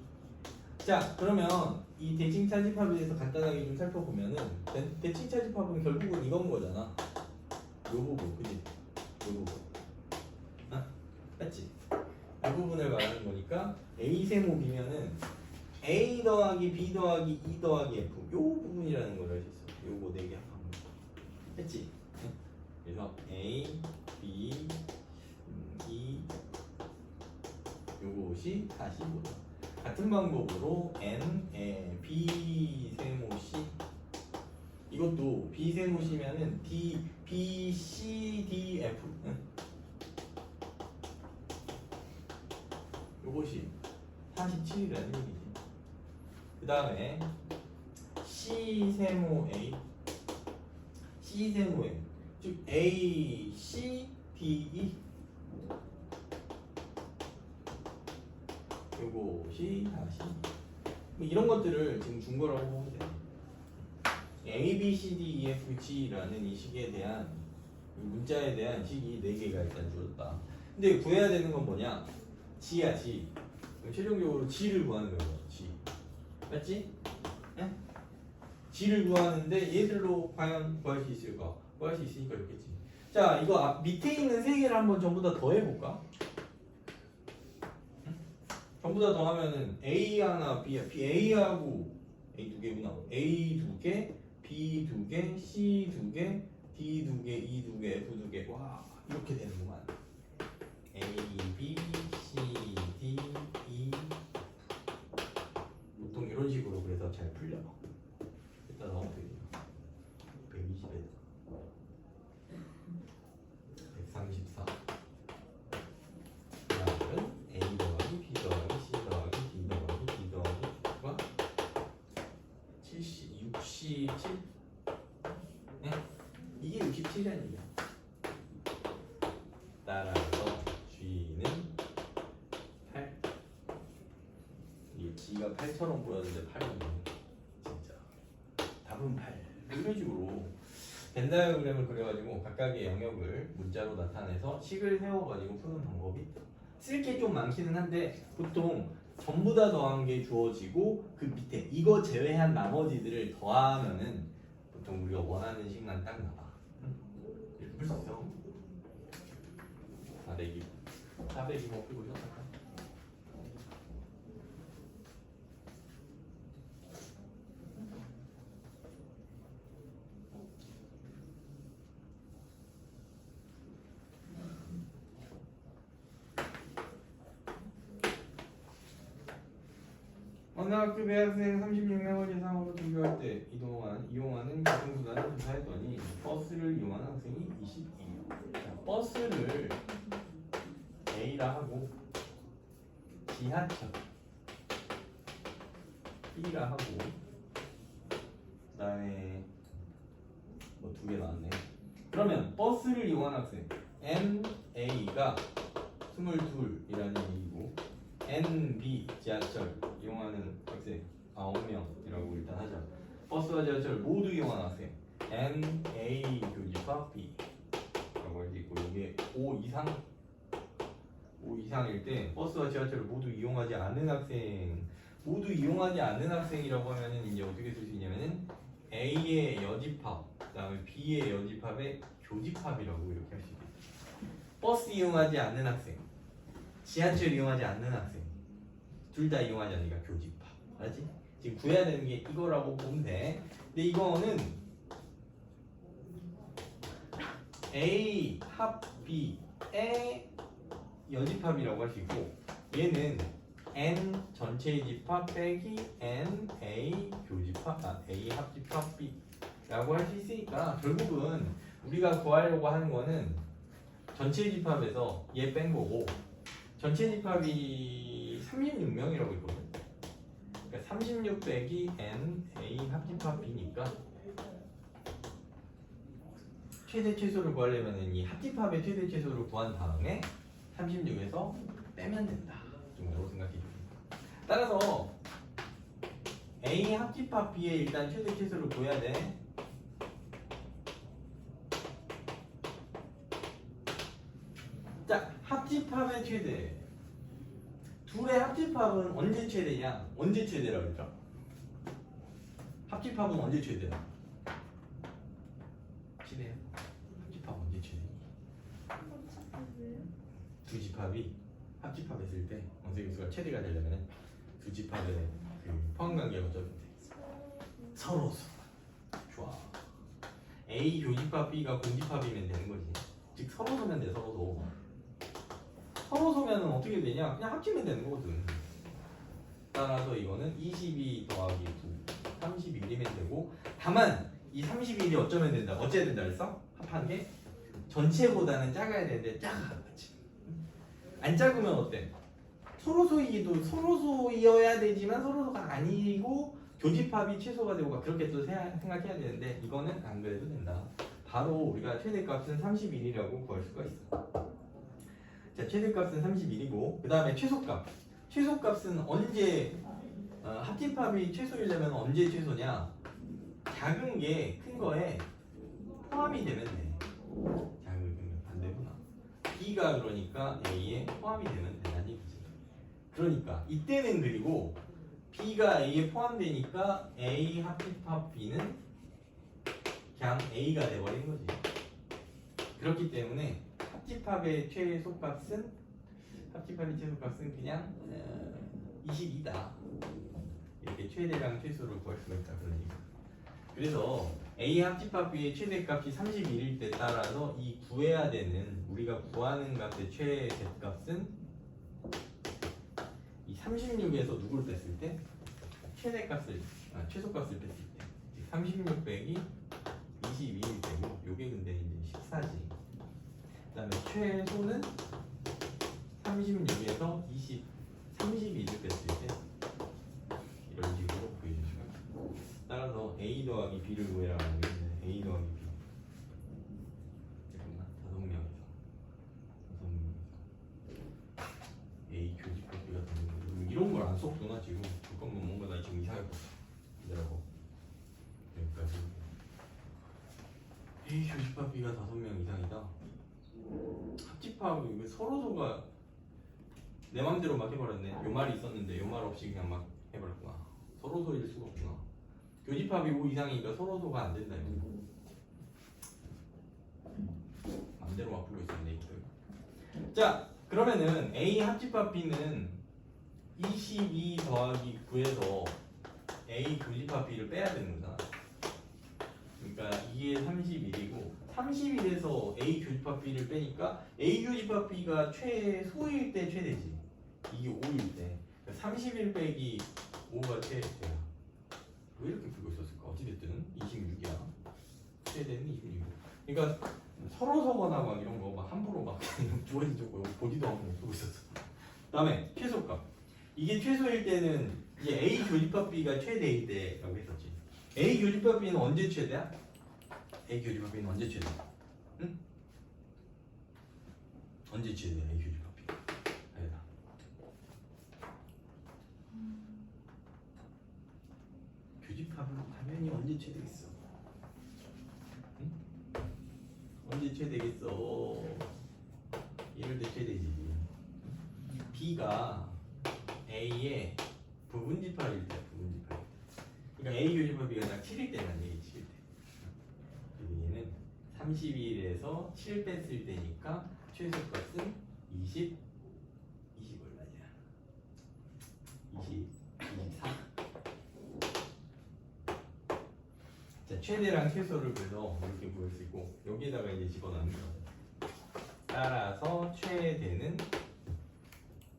자, 그러면 이 대칭 차집합에 대해서 간단하게 좀 살펴보면은 대칭 차집합은 결국은 이건 거잖아. 요 부분, 그지? 요 부분. 아, 맞지? 이 부분을 말하는 거니까 A 세모 B면은 A 더하기 B 더하기 E 더하기 F 요 부분이라는 걸 알 수 있어. 요거 4개 합한 거. 했지? 그래서 A, B, E 요것이 45다. 같은 방법으로 N, B 세모 C 이것도 B 세모 C면은 D, B, C, D, F 요것이 47이라는 얘기지. 그 다음에 C 세모 A C 세모 A 즉 A, C, D, E 요것이 다시 뭐 이런 것들을 지금 준 거라고 보면 돼. A, B, C, D, E, F, G라는 이 식에 대한 문자에 대한 식이 4개가 일단 주어졌다. 근데 구해야 되는 건 뭐냐? G야 G. 그럼 최종적으로 G를 구하는 거예요. G. 맞지? 네? G를 구하는데 얘들로 과연 구할 수 있을까? 구할 수 있으니까 이렇겠지. 자, 이거 밑에 있는 3개를 한번 전부 다 더해볼까? 전부 다 더하면은 A 하나, B A하고 A 2개구나. A 2개, B 2개, C 2개, D 2개, E 2개, F 2개. 와, 이렇게 되는구만. A, B, C, D, E. 보통 이런 식으로 그래서 잘 풀려. 일단 넣으면 되죠. 120에 134. 다음은 A 더하기 B 더하기 C 더하기 D 더하기 D 더하기 F가 67. 네? 이게 67이라는 얘기야. 따라서 G는 8. 이게 G가 8처럼 보였는데 8이네. 진짜. 답은 8. 이런 식으로 벤 다이어그램을 그려가지고 각각의 영역을 문자로 나타내서 식을 세워가지고 푸는 방법이 있다. 쓸 게 좀 많기는 한데 보통 전부 다 더한 게 주어지고 그 밑에 이거 제외한 나머지들을 더하면은 보통 우리가 원하는 식만 딱 나와. 이렇게 풀 수 있어. 400이 400이 뭐 풀고 싶었을까? 고등학교 대학생 36명을 대상으로 등교할 때 이용하는 교통수단을 조사했더니 버스를 이용하는 학생이 22명. 자, 버스를 A라 하고 지하철 B라 하고 그다음에 뭐 두 개 나왔네. 그러면 버스를 이용하는 학생 NA가 22이라는 얘기고 NB 지하철 이용하는 학생 9명이라고 일단 하자. 버스와 지하철 모두 이용하는 학생 NA 교집합 B라고 할 수 있고 이게 5 이상일 때 버스와 지하철을 모두 이용하지 않는 학생이라고 하면은 이제 어떻게 쓸 수 있냐면은 A의 여집합 그다음에 B의 여집합의 교집합이라고 이렇게 할 수 있겠다. 버스 이용하지 않는 학생, 지하철 이용하지 않는 학생, 둘 다 이용하지 않으니까 교집합. 알지? 지금 구해야 되는 게 이거라고 보면 돼. 근데 이거는 A 합 B의 여집합이라고 할 수 있고 얘는 N 전체의 집합 빼기 N A 교집합 A 합집합 B라고 할 수 있으니까 결국은 우리가 구하려고 하는 거는 전체 집합에서 얘 뺀 거고 전체 집합이 36명이라고 있거든. 그러니까 36 빼기 N A 합집합 B니까 최대 최소를 구하려면 이 합집합의 최대 최소를 구한 다음에 36에서 빼면 된다 정도로 생각해 줍니다. 따라서 A 합집합 B의 일단 최대 최소를 구해야 돼. 자, 합집합의 최대. 둘의 합집합은 언제 최대냐? 언제 최대라고 했죠? 합집합은 언제 최대야? 최대야? 합집합 언제 최대니? 두 집합이 합집합했을 때 원소의 수가 최대가 되려면 두 집합의 그 포함관계가 어쩌면 돼? 서로서. 좋아. A 교집합 B가 공집합이면 되는 거지. 즉 서로서면 돼. 서로서면은 어떻게 되냐? 그냥 합치면 되는 거거든. 따라서 이거는 22 더하기 2 31이면 되고 다만 이 31이 어쩌면 된다? 어째야 된다 그랬어? 합한 게 전체보다는 작아야 되는데 작아. 안 작으면 어때? 서로소이어야 되지만 서로소가 아니고 교집합이 최소가 되고 그렇게 또 생각해야 되는데 이거는 안 그래도 된다. 바로 우리가 최대값은 31이라고 구할 수가 있어. 자, 최대값은 31이고 그 다음에 최소값. 최소값은 언제 합집합이 최소이려면 언제 최소냐? 작은 게 큰 거에 포함이 되면 돼. 작은 게 반대구나. B가 그러니까 A에 포함이 되면 된다는 얘기지. 그러니까 이때는 그리고 B가 A에 포함되니까 A 합집합 B는 그냥 A가 돼버린 거지. 그렇기 때문에 합집합의 최소값은 그냥 22다. 이렇게 최대랑 최소를 구할 수가 있다. 그러니까. 그래서 A 합집합 B의 최대값이 31일 때 따라서 이 구해야 되는 우리가 구하는 값의 최대값은 이 36에서 누구를 뺐을 때? 최소값을 뺐을 때. 36 빼기 22일 때고 요게 근데 이제 14지. 그 다음에 최소는 36에서 32를 뺐을 때 이런 식으로 구해주시면 돼요. 따라서 A 더하기 B를 구해라는 게 A 더하기 B. 잠깐만 5명에서 A 교집합 B가 되는 거 이런 걸 안 썼구나 지금. 잠깐만 뭔가 나 지금 이상할 것 같아. 기다려봐. 여기까지. A 교집합 B가 5명 이상이다. 합집합 이거 서로소가 내 맘대로 막 해버렸네. 요 말이 있었는데 요 말 없이 그냥 막 해버렸구나. 서로소일 수가 없구나. 교집합이 5 이상이니까 서로소가 안 된다 이거. 맘대로 막 풀고 있었네 이거. 자 그러면은 A 합집합 B는 22 더하기 9에서 A 교집합 B를 빼야 되는 거잖아. 그러니까 이게 31이고 31에서 A 교집합 B를 빼니까 A 교집합 B가 최소일 때 최대지. 이게 5일 때. 그러니까 31 빼기 5가 최대야. 왜 이렇게 풀고 있었을까? 어찌됐든 26이야. 최대는 26. 그러니까 서로 서거나 막 이런 거 막 함부로 막 주어진 적고 보지도 않고 못 풀고 있었어. 그다음에 최소값. 이게 최소일 때는 이제 A 교집합 B가 최대일 때라고 했었지. A 교집합 B는 언제 최대야? A 교집합 B는 언제 최대야? 응? 언제 최대야 A 교집합 B? 아니다. 교집합은 당연히 언제 최대겠어? 응? 언제 최대겠어? 이럴 때 최대지. B가 A의 부분집합일 때, 부분집합. 그러니까 A 교집합 B가 딱 7일 때란 얘기, 7일 때. 그리고 얘는 31에서 7 뺐을 때니까 최소값은 20 얼마냐? 24. 자, 최대랑 최소를 그래서 이렇게 구할 수 있고 여기에다가 이제 집어넣는 거예요. 따라서 최대는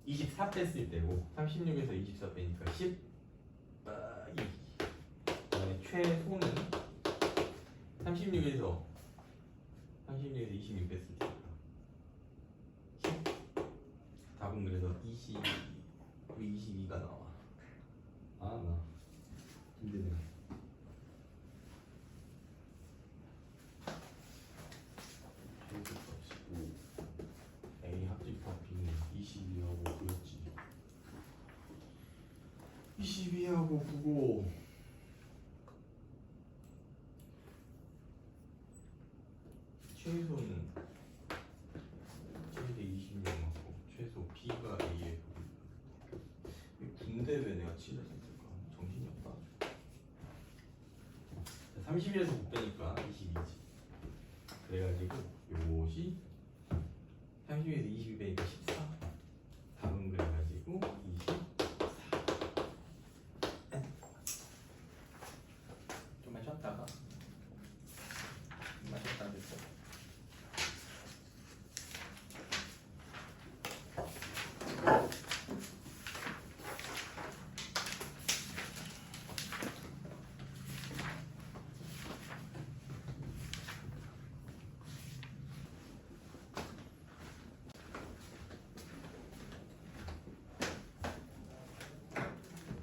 24 뺐을 때고 36에서 24 빼니까 10 2. 그다음에 최소는 36에서 26 뺐을 때니까 10. 답은 그래서 22가 나와. 나 힘드네. A 합집합 B는 22하고 9였지. 22하고 9고 최소는 최대 26 맞고 최소 B가 A에 9인데 왜 내가 7을 했을까? 정신이 없다. 30에서 9 빼니까 22지. 그래가지고 요것이 30에서 22 빼니까 14. 답은 그래가지고 24. 좀만 쉬었다가 됐어.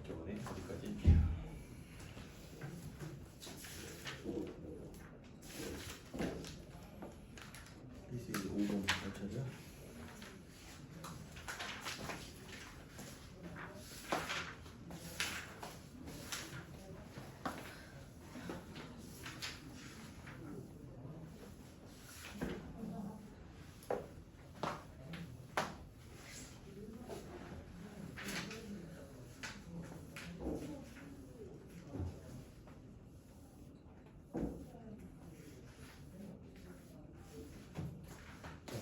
저번에 어디까지? 이제 5번 몇 차례야?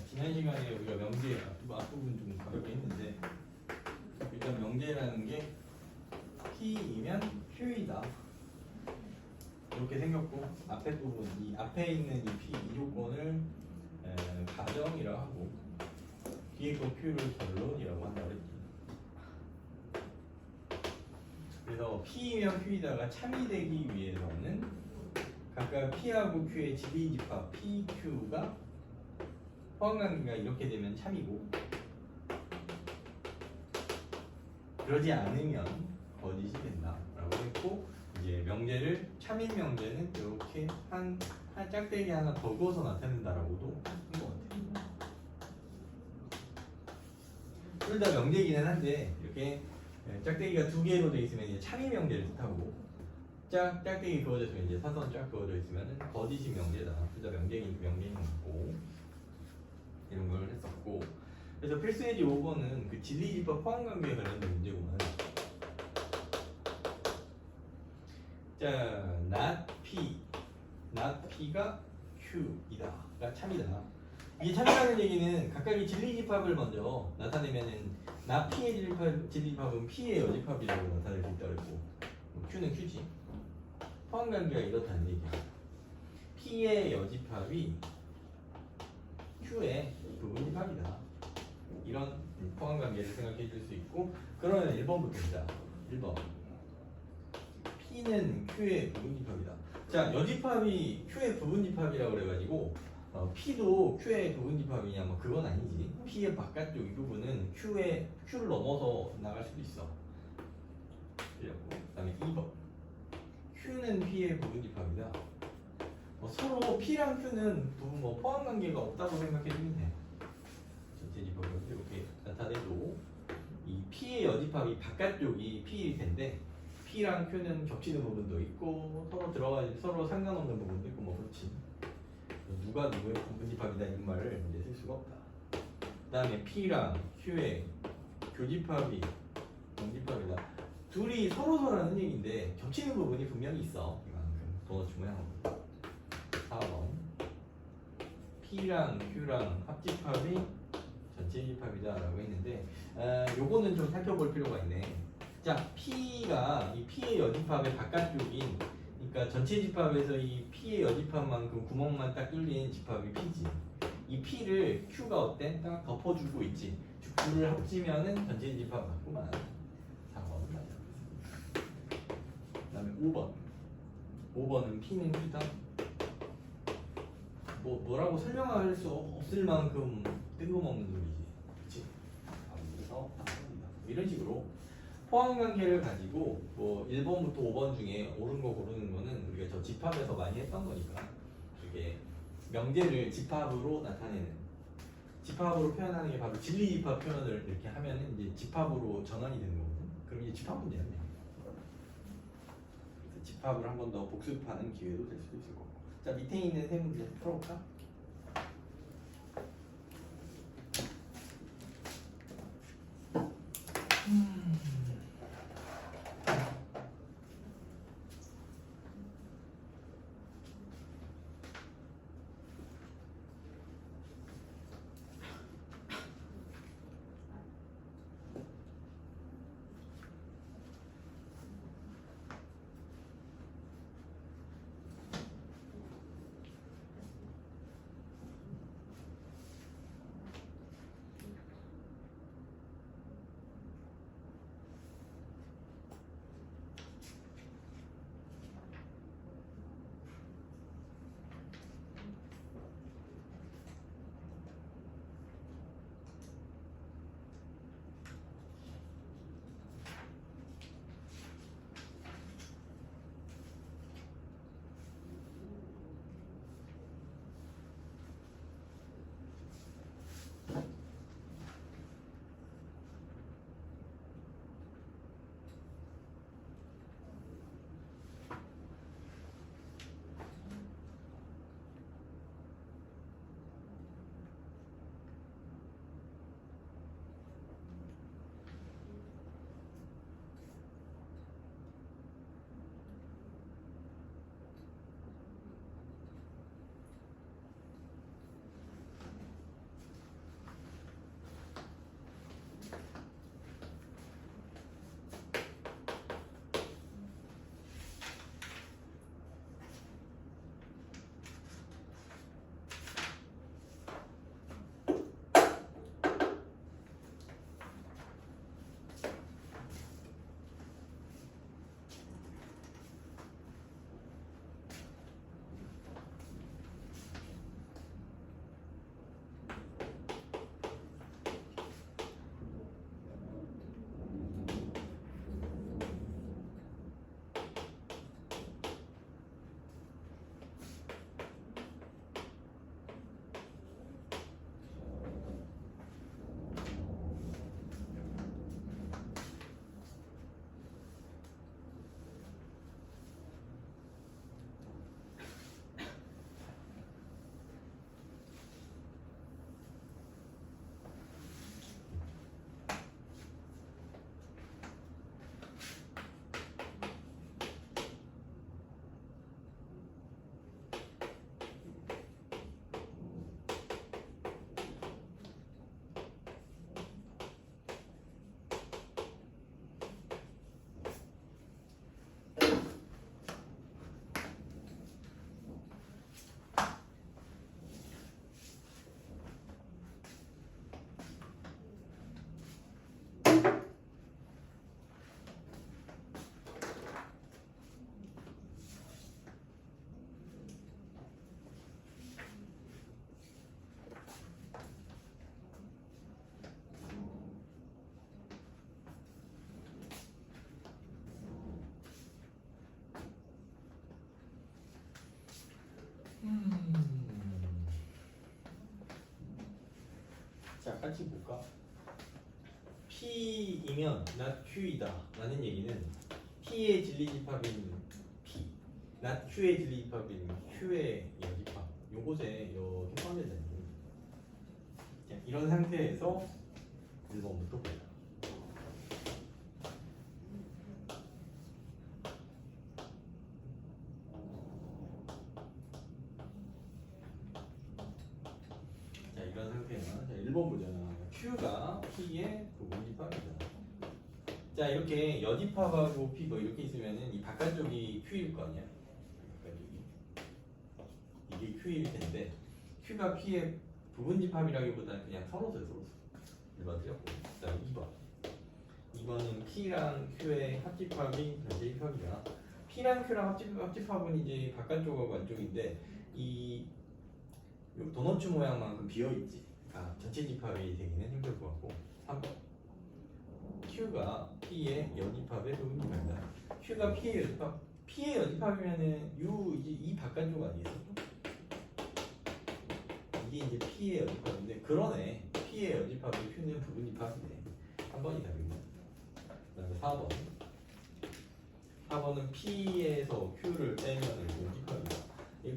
지난 시간에 우리가 명제 앞부분 좀 가볍게 했는데 일단 명제라는 게 P이면 Q이다 이렇게 생겼고 앞에 부분 이 앞에 있는 이 P 이 조건을 가정이라고 하고 뒤에 거 Q를 결론이라고 한다 그랬지. 그래서 P이면 Q이다가 참이 되기 위해서는 각각 P하고 Q의 지리집합 PQ가 포함관계가 이렇게 되면 참이고 그러지 않으면 거짓이 된다라고 했고 이제 명제를 참인 명제는 이렇게 한 짝대기 하나 더 그어서 나타낸다라고도 한 것 같아요. 둘 다 명제이기는 한데 이렇게 짝대기가 두 개로 돼 있으면 이제 참인 명제를 뜻하고 짝대기 그어져 있으면 이제 사선 쫙 그어져 있으면 거짓이 명제다. 둘 다 명제인 거고. 이런 걸 했었고 그래서 필수예지 5번은 그 진리집합 포함관계에 관련된 문제구만. 자, not P가 Q이다. 참이다. 이게 참이라는 얘기는 각각의 진리집합을 먼저 나타내면은 not P의 진리집합은 P의 여집합이라고 나타낼 수 있다고 했고 Q는 Q지. 포함관계가 이렇다는 얘기야. P의 여집합이 Q의 부분집합이다. 이런 포함관계를 생각해 줄 수 있고 그러면 1번부터입니다. 1번 P는 Q의 부분집합이다. 자, 여집합이 Q의 부분집합이라고 그래가지고 P도 Q의 부분집합이냐 뭐 그건 아니지. P의 바깥쪽 이 부분은 Q를 넘어서 나갈 수도 있어. 그리고 그다음에 2번 Q는 P의 부분집합이다. 서로 P랑 Q는 뭐 포함 관계가 없다고 생각해주면 돼. 전체 집합을 이렇게 나타내도 이 P의 여집합이 바깥쪽이 P일 텐데 P랑 Q는 겹치는 부분도 있고 서로 상관없는 부분도 있고 뭐 그렇지. 누가 누구의 부분집합이다 이런 말을 이제 쓸 수가 없다. 그다음에 P랑 Q의 교집합이 정집합이다. 둘이 서로서라는 얘기인데 겹치는 부분이 분명히 있어. 이만큼 도넛 모양으로. 4번 P랑 Q랑 합집합이 전체 집합이다라고 했는데 요거는 좀 살펴볼 필요가 있네. 자, P가 이 P의 여집합의 바깥쪽인 그러니까 전체 집합에서 이 P의 여집합만큼 구멍만 딱 뚫린 집합이 P지. 이 P를 Q가 어때? 딱 덮어주고 있지. 즉 둘을 합치면은 전체 집합 맞구만. 4번 맞아. 그다음에 5번은 P는 Q다. 뭐라고 설명할 수 없을 만큼 뜬금없는 소리지. 그치? 그래서 이런 식으로 포함관계를 가지고 뭐 1번부터 5번 중에 옳은 거 고르는 거는 우리가 저 집합에서 많이 했던 거니까 이게 명제를 집합으로 나타내는 집합으로 표현하는 게 바로 진리집합 표현을 이렇게 하면은 이제 집합으로 전환이 되는 거거든. 그럼 이제 집합 문제였네. 그래서 집합을 한 번 더 복습하는 기회도 될 수도 있을 거고. 자, 밑에 있는 세 문제 풀어볼까? 자, 같이 볼까? P이면 not Q이다 라는 얘기는 P의 진리집합인 P, not Q의 진리집합인 Q의 여집합, 요것에 이렇게 포함된다는 얘기입니다. 자, 이런 상태에서 1번부터 보자. 자, 이런 상태야. 자, 1번 보자. Q가 P의 부분집합이다. 자, 이렇게 여집합하고 P 뭐 이렇게 있으면은 이 바깥쪽이 Q일 거 아니야? 바깥쪽이. 이게 Q일 텐데 Q가 P의 부분집합이라기보다는 그냥 서로서요, 서로서. 1번 틀렸고. 자, 2번. 2번은 P랑 Q의 합집합이 전체집합이야. P랑 Q랑 합집합은 이제 바깥쪽하고 안쪽인데 이 도너츠 모양만큼 비어있지. 아, 전체 집합이 되기는 힘들 것 같고. 3번. Q가 P의 여집합의 부분집합이다. Q가 P의 여집합. P의 여집합이면은 이제 이 바깥쪽 아니겠어? 이게 이제 P의 여집합인데 그러네. P의 여집합의 Q는 부분집합이네. 3번이 답입니다. 그다음에 4번. 4번은 P에서 Q를 빼면은 공집합이다.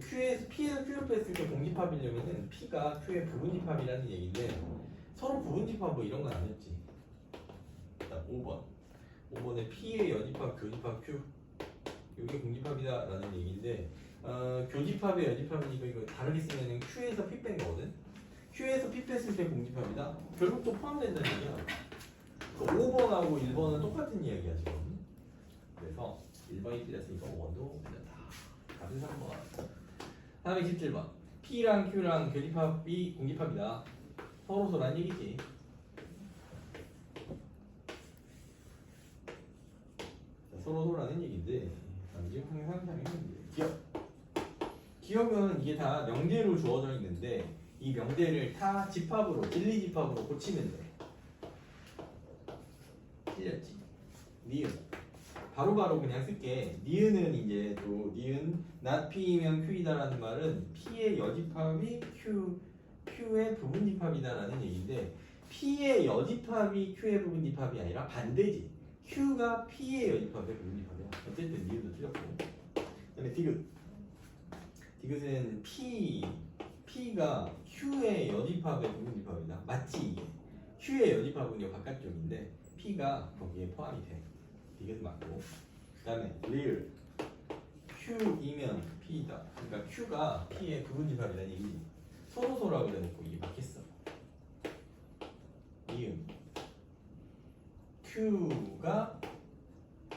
Q에서 P에서 Q를 뺐을 때 공집합이려면은 P가 Q의 부분집합이라는 얘기인데 서로 부분집합 뭐 이런 건 아니었지. 자, 5번. 5번에 P의 여집합, 교집합 Q. 이게 공집합이다 라는 얘기인데 교집합의 여집합이니까 이거 다르게 쓰면은 Q에서 P 뺀 거거든. Q에서 P 뺐을 때 공집합이다. 결국 또 포함된다는 얘기야. 5번하고 1번은 똑같은 이야기야 지금. 그래서 1번이 틀렸으니까 5번도 틀렸다. 답은 3번. 다음에 17번. P랑 Q랑 교집합이 공집합이다. 서로서란 얘기지. 서로서라는 얘기인데 지금 항상 기억은 이게 다 명제로 주어져 있는데 이 명제를 타 집합으로 진리집합으로 고치면 돼. 틀렸지? 니은 바로바로 그냥 쓸게. 니은은 이제 또 니은 not P이면 Q이다라는 말은 P의 여집합이 Q의 부분집합이다라는 얘기인데 P의 여집합이 Q의 부분집합이 아니라 반대지. Q가 P의 여집합의 부분집합이야. 어쨌든 니은도 틀렸고. 그다음에 디귿. 디귿은 P가 Q의 여집합의 부분집합이다. 맞지 이게? Q의 여집합은 이 바깥쪽인데 P가 거기에 포함이 돼. 디귿 맞고. 그다음에 real. Q이면 P이다. 그러니까 Q가 P의 부분집합이라는 얘기지. 서로서라고 그래놓고 이게 맞겠어. 이음. Q가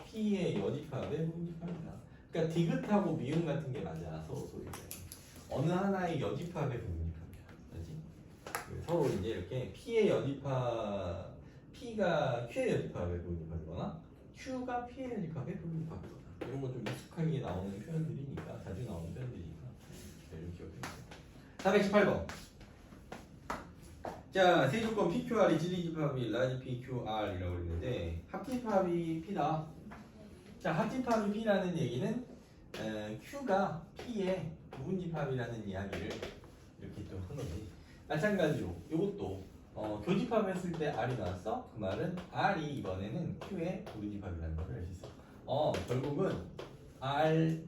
P의 여집합의 부분집합이다. 그러니까 디귿하고 미음 같은 게 맞아. 서로서로. 어느 하나의 여집합의 부분집합이야. 그렇지? 서로 이제 이렇게 P의 여집합, P가 Q의 여집합의 부분집합이거나 Q가 P의 여집합의 부분집합이거나 이런 거 좀 익숙하게 나오는 표현들이니까 자주 나오는 표현들이니까 좀 기억해 주세요. 418번. 자, 세조건 PQR이 진리집합이 라지 PQR이라고 했는데 합집합이 P다. 자, 합집합이 P라는 얘기는 Q가 P의 부분집합이라는 이야기를 이렇게 또 한 거지. 마찬가지로 이것도 교집합했을 때 R이 나왔어? 그 말은 R이 이번에는 Q의 부분집합이라는 걸 알 수 있어. 결국은 R,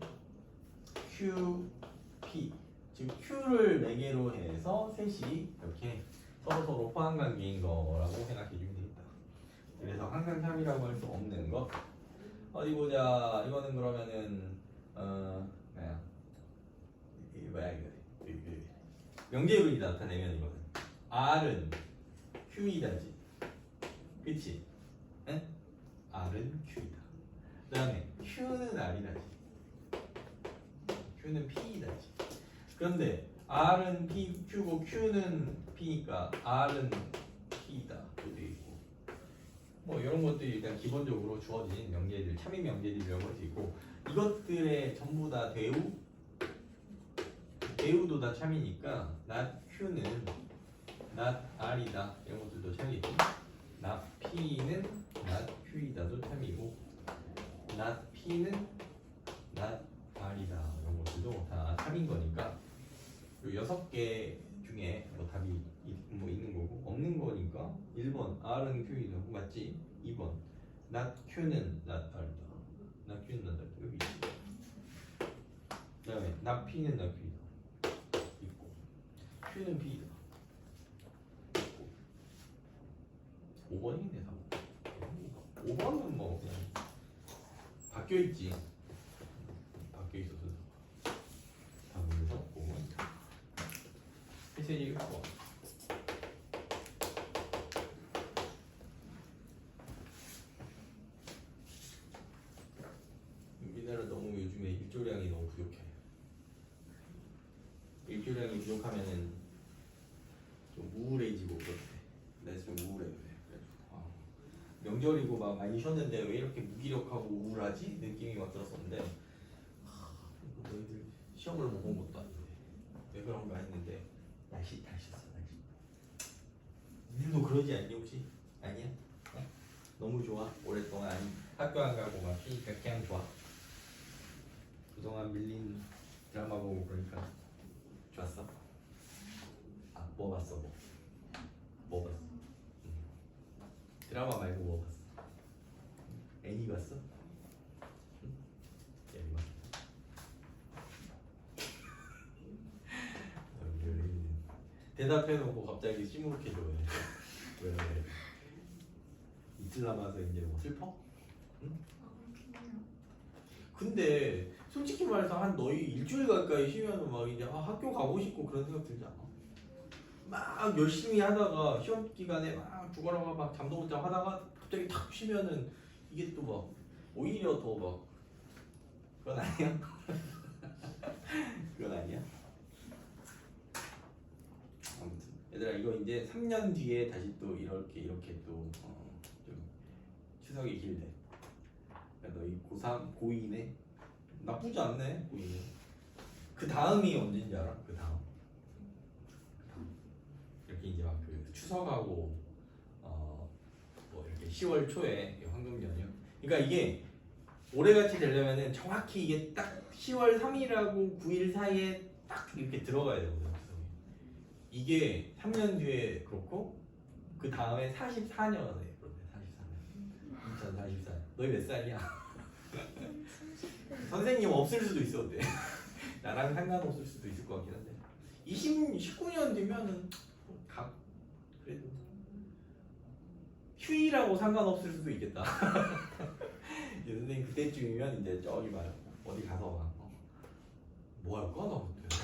Q, P 즉 Q를 매개로 해서 셋이 이렇게 서로 포함 관계인 거라고 생각해 주면 되겠다. 그래서 항상 참이라고 할 수 없는 것. 어디 보자. 이거는 그러면은 뭐야 이거 명제율이 나타내면 이거는 R은 Q이다지. 그치? 응? R은 Q이다. 그 다음에 Q는 R이다지. Q는 P이다지. 그런데 R은 Q고 Q는 P니까 R은 P이다. 그것도 있고 뭐 이런 것들이 일단 기본적으로 주어진 명제들, 참인 명제들이라고 할 수 있고 이것들의 전부 다 대우도 다 참이니까 not Q는 not R이다. 이런 것들도 참이고 not P는 not Q이다도 참이고 not P는 not R이다. 이런 것들도 다 참인 거니까 그 6개 중에 뭐 답이 뭐 있는 거고 없는 거니까 1번 R은 Q이다 맞지? 2번 not Q는 not R이다. not Q는 not R이다. 여기 있지. 그 다음에 not P는 not Q이다. 있고 Q는 P이다. 있고 5번이네 3번. 5번은 뭐 그냥 바뀌어 있지. 바뀌어 있어서 답에서 5번. 해석이 6번. 우리나라 너무 요즘에 일조량이 너무 부족해. 일조량이 부족하면은 좀 우울해지고 그렇대. 나 지금 우울해 그래. 그래가지고 명절이고 막 많이 쉬었는데 왜 이렇게 무기력하고 우울하지? 느낌이 막 들었었는데 너희들 시험을 못 본 것도 아닌데 왜 그런가 했는데 날씨 탓이었어. 날씨. 니들도 그러지 않니 혹시? 아니야? 어? 너무 좋아? 오랫동안 학교 안 가고 막 쉬니까 그냥 좋아? 그동안 밀린 드라마 보고 그러니까 좋았어? 아, 뭐 봤어? 뭐 봤어? 드라마 말고 뭐 봤어? 애니 봤어? 응? 애니 봤어? 대답해놓고 갑자기 시무룩해져 왜? 왜? 이틀 남아서 이제 뭐 슬퍼? 응? 근데 솔직히 말해서 한 너희 일주일 가까이 쉬면은 막 이제 학교 가고 싶고 그런 생각 들지 않아? 막 열심히 하다가 시험 기간에 막 죽어라고 막 잠도 못 자고 하다가 갑자기 탁 쉬면은 이게 또 막 오히려 더 막 그건 아니야? 그건 아니야? 아무튼 얘들아 이거 이제 3년 뒤에 다시 또 이렇게 또 좀 추석이 길대. 그러니까 너희 고3, 고2네 나쁘지 않네 고2네. 그 다음이 언제인지 알아? 그 다음 이렇게 이제 막 그 추석하고 뭐 이렇게 10월 초에 황금 연휴. 그러니까 이게 올해같이 되려면은 정확히 이게 딱 10월 3일하고 9일 사이에 딱 이렇게 들어가야 되거든요. 이게 3년 뒤에 그렇고 그 다음에 44년에 그런데 44년 2044년. 너희 몇 살이야? 선생님 없을 수도 있어. 어때? 나랑 상관없을 수도 있을 것 같긴 한데 19년 뒤면은 그래도 휴일하고 상관없을 수도 있겠다. 이제 선생님 그때쯤이면 이제 저기 막 어디 가서 막 뭐 할까 나 그때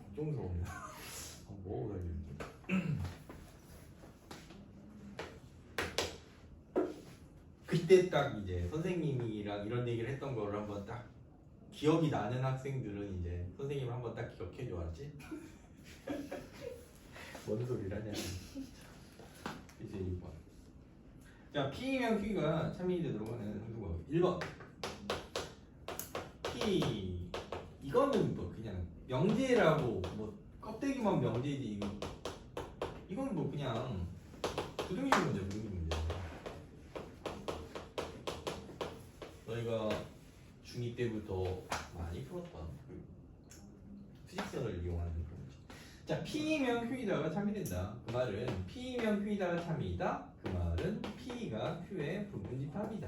걱정스럽네. 뭐 할지. 그때 딱 이제 선생님이랑 이런 얘기를 했던 거를 한번 딱 기억이 나는 학생들은 이제 선생님을 한번 딱 기억해 줘야지. 뭔 소리를 하냐. 이제 6번. 자, P면 Q가 참인이 들어가는 누가 1번. P 이거는 뭐 그냥 명제라고 뭐 껍데기만 명제지 이건 뭐 그냥 부등식 문제. 너희가 중2 때부터 많이 풀었던 그 수직선을 이용하는 그런 문제. 자, P면 Q이다가 참이된다. 그 말은 P면 Q이다가 참이다. 그 말은 P가 Q의 부분집합이다.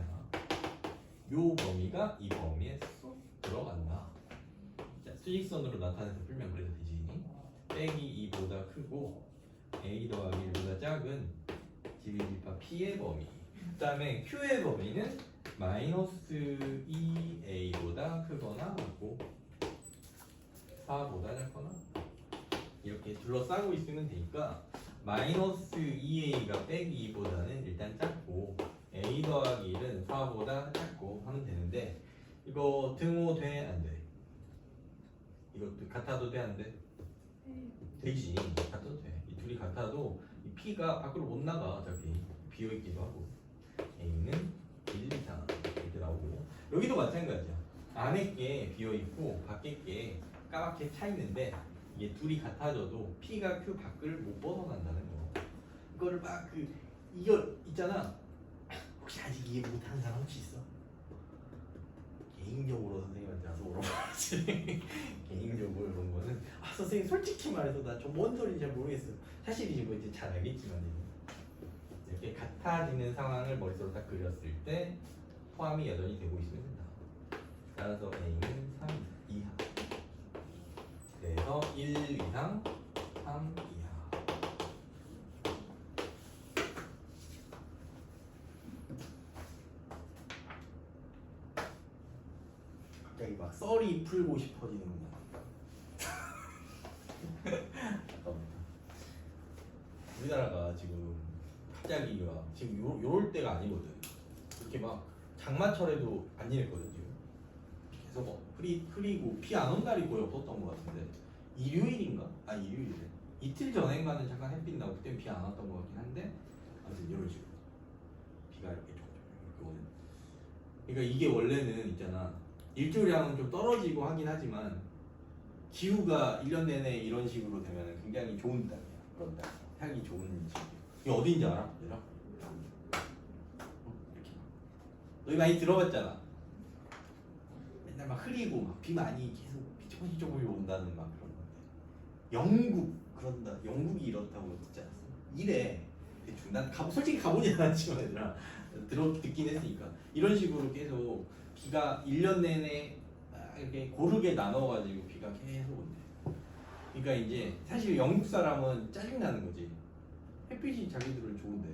요 범위가 이 범위에 쏙 들어간다. 자, 수직선으로 나타내서 풀면 그래도 되지. 빼기 2보다 크고 A 더하기 1보다 작은 집합 P의 범위. 그 다음에 Q의 범위는 마이너스 2A보다 크거나 같고 4보다 작거나 이렇게 둘러싸고 있으면 되니까 마이너스 2A가 빼기 2보다는 일단 작고 A 더하기 1은 4보다 작고 하면 되는데 이거 등호 돼? 안 돼? 이것도 같아도 돼? 안 돼? 되지. 같아도 돼. 이 둘이 같아도 이 P가 밖으로 못 나가. 어차피 비어있기도 하고 A는 1, 2, 3 이렇게 나오고 여기도 마찬가지야. 안에 게 비어있고 밖에 게 까맣게 차있는데 이게 둘이 같아져도 P가 Q 밖을 못 벗어난다는 거. 이거를 막 이거 있잖아. 혹시 아직 이해 못하는 사람 혹시 있어? 개인적으로 선생님한테 와서 물어봐야지. 개인적으로 이런 거는 선생님 솔직히 말해서 나 좀 뭔 소리인지 잘 모르겠어요. 사실이지 뭐 이제 잘 알겠지만 이렇게 같아지는 상황을 머릿속으로 딱 그렸을 때 포함이 여전히 되고 있으면 된다. 따라서 A는 3 이하. 그래서 1 이상 3 이하. 갑자기 막 썰이 풀고 싶어지는구나. 우리나라가 지금 갑자기 막 지금 요럴 때가 아니거든. 이렇게 막 장마철에도 안 이랬거든 지금. 계속 흐리고 비 안 온 날이 거의 없었던 것 같은데 일요일인가? 아 일요일이래. 이틀 전엔가는 잠깐 햇빛 나고 그때 비 안 왔던 것 같긴 한데 아무튼 이런 식으로 비가 이렇게 조금 오는. 그러니까 이게 원래는 있잖아. 일조량은 좀 떨어지고 하긴 하지만 기후가 1년 내내 이런 식으로 되면 굉장히 좋은 땅이야. 그런 땅. 살기 좋은 지역. 이게 어디인지 알아? 얘들아? 이렇게 너희 많이 들어봤잖아. 맨날 막 흐리고 막 비 많이 계속 비 조금씩 온다는 막 그런 건데. 영국 그런다. 영국이 이렇다고 듣지 않았어? 이래. 대충 난 솔직히 가보진 않았지만 얘들아 듣긴 했으니까 이런 식으로 계속 비가 1년 내내 이렇게 고르게 나눠가지고 비가 계속 온대. 그러니까 이제 사실 영국 사람은 짜증나는 거지. 햇빛이 자기들은 좋은데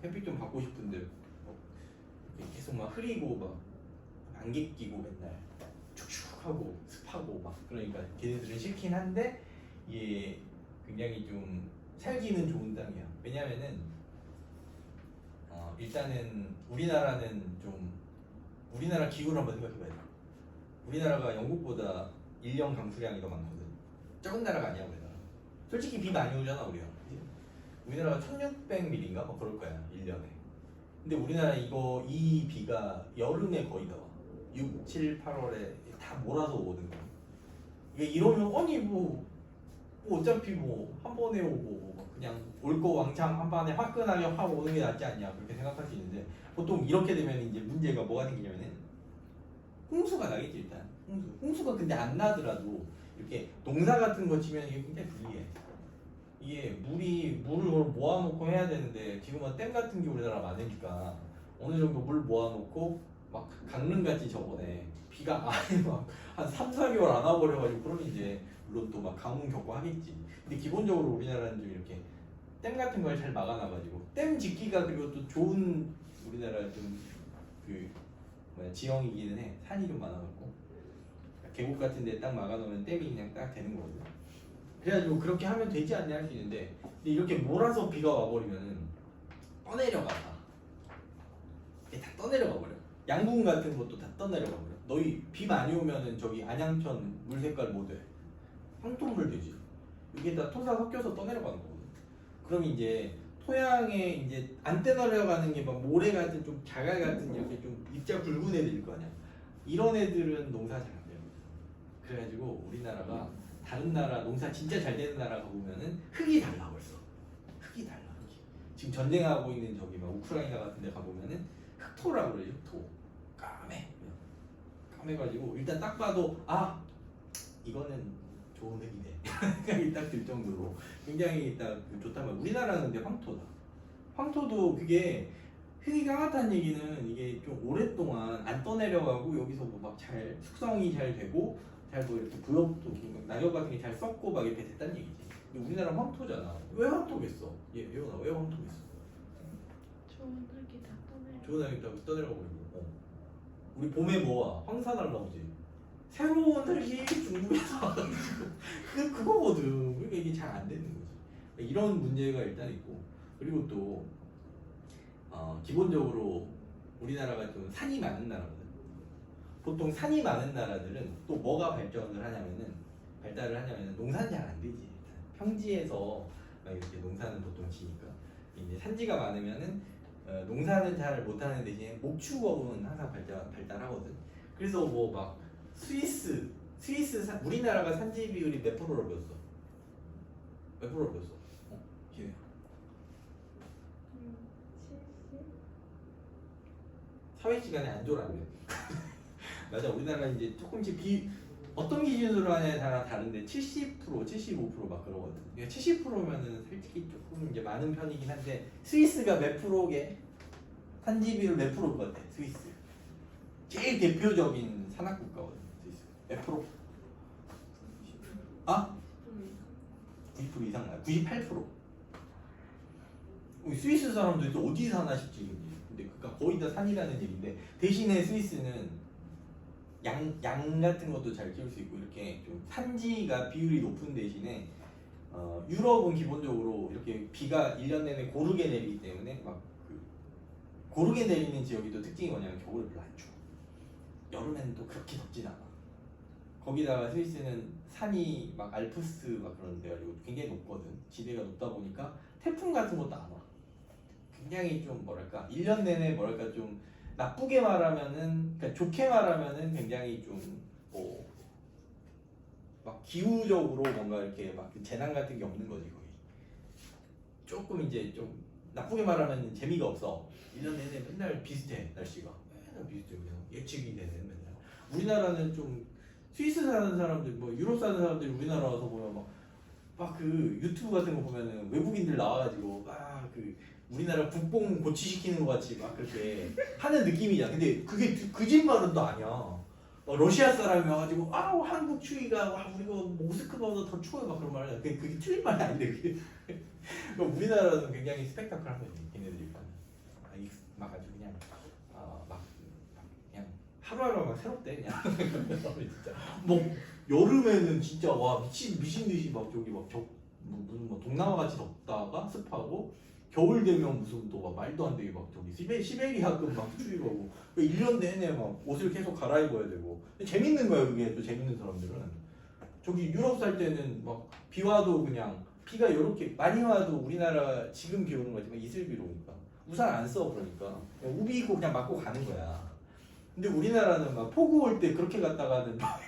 햇빛 좀 받고 싶은데 계속 막 흐리고 막 안개 끼고 맨날 축축하고 습하고 막 그러니까 걔네들은 싫긴 한데 이게 굉장히 좀 살기는 좋은 땅이야. 왜냐면은 일단은 우리나라 기후를 한번 생각해봐야 돼. 우리나라가 영국보다 1년 강수량이 더 많거든. 적은 나라가 아니야 우리나라. 솔직히 비 많이 오잖아 우리가. 우리나라가 1600mm인가 뭐 그럴 거야 1년에. 근데 우리나라 이 비가 여름에 거의 다 와. 6, 7, 8월에 다 몰아서 오거든. 이게 이러면 아니 뭐 어차피 뭐 한 번에 오고 그냥 올 거 왕창 한 번에 화끈하게 확 오는 게 낫지 않냐 그렇게 생각할 수 있는데 보통 이렇게 되면 이제 문제가 뭐가 생기냐면은 홍수가 나겠지 일단. 홍수가 근데 안 나더라도 이렇게 농사 같은 거 치면 이게 굉장히 불리해. 이게 물을 모아놓고 해야 되는데 지금은 댐 같은 게 우리나라 많으니까 어느 정도 물 모아놓고 막 강릉같이 저번에 비가 아예 막 한 3, 4개월 안 와버려가지고 그러면 이제 물론 또 막 가뭄 겪고 하겠지. 근데 기본적으로 우리나라는 좀 이렇게 댐 같은 걸 잘 막아놔가지고 댐 짓기가 그리고 또 좋은 우리나라 좀 지형이기는 해. 산이 좀 많아갖고 계곡 같은 데 딱 막아놓으면 댐이 그냥 딱 되는 거거든. 그래가지고 그렇게 하면 되지 않냐 할 수 있는데 근데 이렇게 몰아서 비가 와버리면은 떠내려가 다. 이게 다 떠내려가 버려. 양궁 같은 것도 다 떠내려가 버려. 너희 비 많이 오면은 저기 안양천 물 색깔 뭐 돼? 황토물 되지. 이게 다 토사 섞여서 떠내려가는 거거든. 그럼 이제 토양에 이제 안 떠내려가는 게 막 모래 같은 좀 자갈 같은 이렇게 좀 입자 굵은 애들일 거 아니야. 이런 애들은 농사 잘 안 돼요. 그래가지고 우리나라가 다른 나라 농사 진짜 잘 되는 나라 가보면은 흙이 달라 벌써. 흙이 달라. 흙이. 지금 전쟁하고 있는 저기 막 우크라이나 같은 데 가보면은 흑토라고 그러죠. 흑토. 까매. 까매가지고 일단 딱 봐도 이거는 좋은 흙이네. 생각이 딱 들 정도로 굉장히 딱 좋단 말이야. 우리나라는 근데 황토다. 황토도 그게 흙이 까맣다는 얘기는 이게 좀 오랫동안 안 떠내려가고 여기서 뭐 막 잘 숙성이 잘 되고 잘 뭐 이렇게 부엽도 낙엽 같은 게 잘 썩고 막 이렇게 됐다는 얘기지. 근데 우리나라 황토잖아. 왜 황토겠어? 예원아 왜 황토겠어? 좋은 흙이 다 떠내려. 좋은 흙이 다 떠내려가 버리고. 우리 봄에 뭐와 황사날 나오지. 새로운 흙이 중국에서 와가지고 그거거든. 그러니까 이게 잘 안 되는 거지. 이런 문제가 일단 있고 그리고 또 기본적으로 우리나라가 좀 산이 많은 나라거든. 보통 산이 많은 나라들은 또 뭐가 발달을 하냐면은 농사는 잘 안 되지. 평지에서 막 이렇게 농사는 보통 지니까 이제 산지가 많으면은 농사는 잘 못하는 대신에 목축업은 항상 발달하거든. 그래서 뭐 막 스위스 우리나라가 산지 비율이 몇 프로로 배웠어? 몇 프로로 배웠어? 기회야. 70? 사회 시간에 안 졸았네. 맞아. 우리나라는 이제 조금씩 어떤 기준으로 하냐에 따라 다른데 70%, 75%막 그러거든. 그러니까 70%면은 솔직히 조금 이제 많은 편이긴 한데 스위스가 몇 프로게? 산지 비율 몇 프로일 것 같아? 스위스. 제일 대표적인 산악국가거든. 스위스. 몇 프로? 아? 90% 이상 나요. 98%. 스위스 사람들이 또 어디 사나 싶지. 근데 그러니까 거의 다 산이라는 얘기인데 대신에 스위스는 양 같은 것도 잘 키울 수 있고 이렇게 좀 산지가 비율이 높은 대신에 유럽은 기본적으로 이렇게 비가 1년 내내 고르게 내리기 때문에 막 고르게 내리는 지역이 또 특징이 뭐냐면 겨울에 별로 안 추워. 여름에는 또 그렇게 덥진 않아. 거기다가 스위스는 산이 막 알프스 막 그런 데가 아니고 굉장히 높거든. 지대가 높다 보니까 태풍 같은 것도 안 와. 굉장히 좀 뭐랄까 1년 내내 뭐랄까 좀 나쁘게 말하면은 그러니까 좋게 말하면은 굉장히 좀 막 기후적으로 뭔가 이렇게 막 재난 같은 게 없는 거지 거의. 조금 이제 좀 나쁘게 말하면 재미가 없어. 1년 내내 맨날 비슷해 날씨가. 맨날 비슷해 그냥 예측이 되는 맨날. 우리나라는 좀 스위스 사는 사람들 뭐 유럽 사는 사람들이 우리나라 와서 보면 막 그 유튜브 같은 거 보면은 외국인들 나와가지고 막 그 우리나라 국뽕 고취시키는 것 같이 막 그렇게 하는 느낌이야. 근데 그게 거짓말은 또 아니야. 러시아 사람이 와가지고 한국 추위가 우리가 모스크바보다 더 추워요 막 그런 말이야. 그게 틀린 말이 아닌데 그게. 우리나라는 굉장히 스펙타클한 거지. 걔네들이 막 아주 그냥 막 그냥 하루하루 막 새롭대 그냥. 진짜 뭐 여름에는 진짜 와 미친 듯이 막 저기 무슨 뭐 동남아 같이 덥다가 습하고 겨울 되면 무슨 또 막 말도 안 되게 막 저기 시베리아급 막 추위고 1년 내내 막 옷을 계속 갈아입어야 되고. 재밌는 거야 그게. 또 재밌는 사람들은 저기 유럽 살 때는 막 비 와도 그냥 비가 이렇게 많이 와도 우리나라 지금 비 오는 거지만 이슬비로 오니까 우산 안 써. 그러니까 그냥 우비 입고 그냥 맞고 가는 거야. 근데 우리나라는 막 폭우 올 때 그렇게 갔다가는 막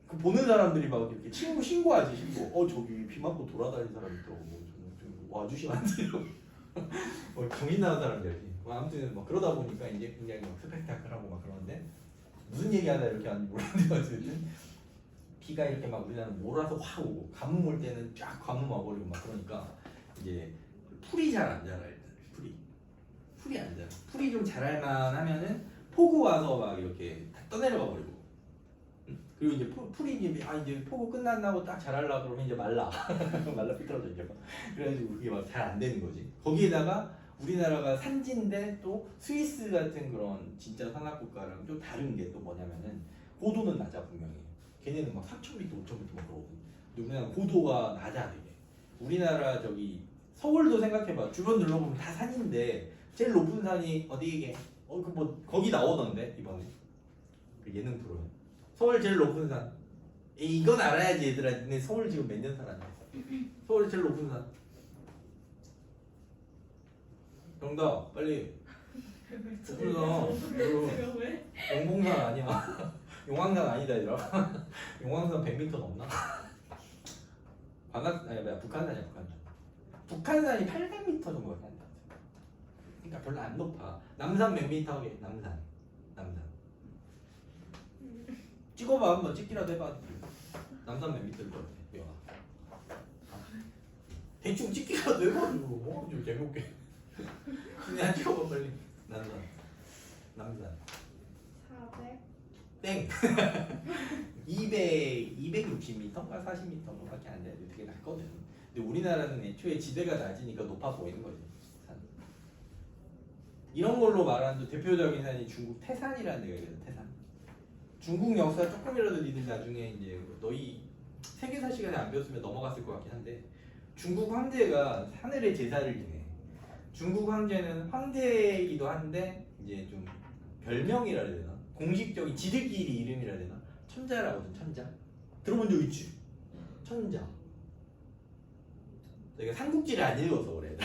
보는 사람들이 막 이렇게 신고하지. 저기 비 맞고 돌아다니는 사람이 있더라고. 좀 와주시면 안 돼요. 정신 나간 사람들이지. 아무튼 막 그러다 보니까 이제 굉장히 막 스펙타클하고 막 그러는데 무슨 얘기하다 이렇게 하는지 모르겠는데 어쨌든 비가 이렇게 막 우리나라는 몰아서 확 오고 가뭄 올 때는 쫙 가뭄 와버리고 막 그러니까 이제 풀이 잘 안 자라. 일단 풀이 안 자라. 풀이 좀 자랄만 하면은 폭우 와서 막 이렇게 다 떠내려가 버리고. 그리고 이제 풀이 이제 폭우 끝났나고 딱 자랄라 그러면 이제 말라 삐뚤어져 이제. 그래가지고 그게 막 잘 안 되는 거지. 거기에다가 우리나라가 산지인데 또 스위스 같은 그런 진짜 산악국가랑 좀 다른 게 또 뭐냐면은 고도는 낮아 분명히. 걔네는 막 4,000m, 5,000m 막 그러거든. 근데 우리나라 고도가 낮아 되게. 우리나라 저기 서울도 생각해봐. 주변 둘러보면 다 산인데 제일 높은 산이 어디게? 거기 나오던데 이번에 그 예능 프로에. 서울 제일 높은 산. 이건 알아야지 얘들아. 니네 서울 지금 몇 년 살았냐? 서울 제일 높은 산. 정답 빨리. 제가 왜? 용봉산 아니야. 용왕산 아니다 얘들아. 용왕산 100m 넘나? 북한산이야. 북한산이 800m 정도가 산다. 그러니까 별로 안 높아. 남산 몇 미터게? 남산. 찍어봐 한번. 찍기라도 해봐. 남산 몇 미터일 것 같아. 대충 찍기라도 해가지고 좀 재밌게. 그냥 찍어봐 빨리. 남산 400. 땡. 260m인가 40m밖에 안 돼. 되게 낮거든. 근데 우리나라는 애초에 지대가 낮으니까 높아 보이는 거지. 산. 이런 걸로 말하는 대표적인 산이 중국 태산이라는 데가 있거든. 태산. 중국 역사 조금이라도 니들 나중에 이제 너희 세계사 시간에 안 배웠으면 넘어갔을 것 같긴 한데 중국 황제가 하늘의 제사를 지내. 중국 황제는 황제이기도 한데 이제 좀 별명이라 해야 되나? 공식적인 지들끼리 이름이라 해야 되나? 천자라거든. 천자. 들어본 적 있지? 천자. 내가 삼국지를 안 읽어서 그래.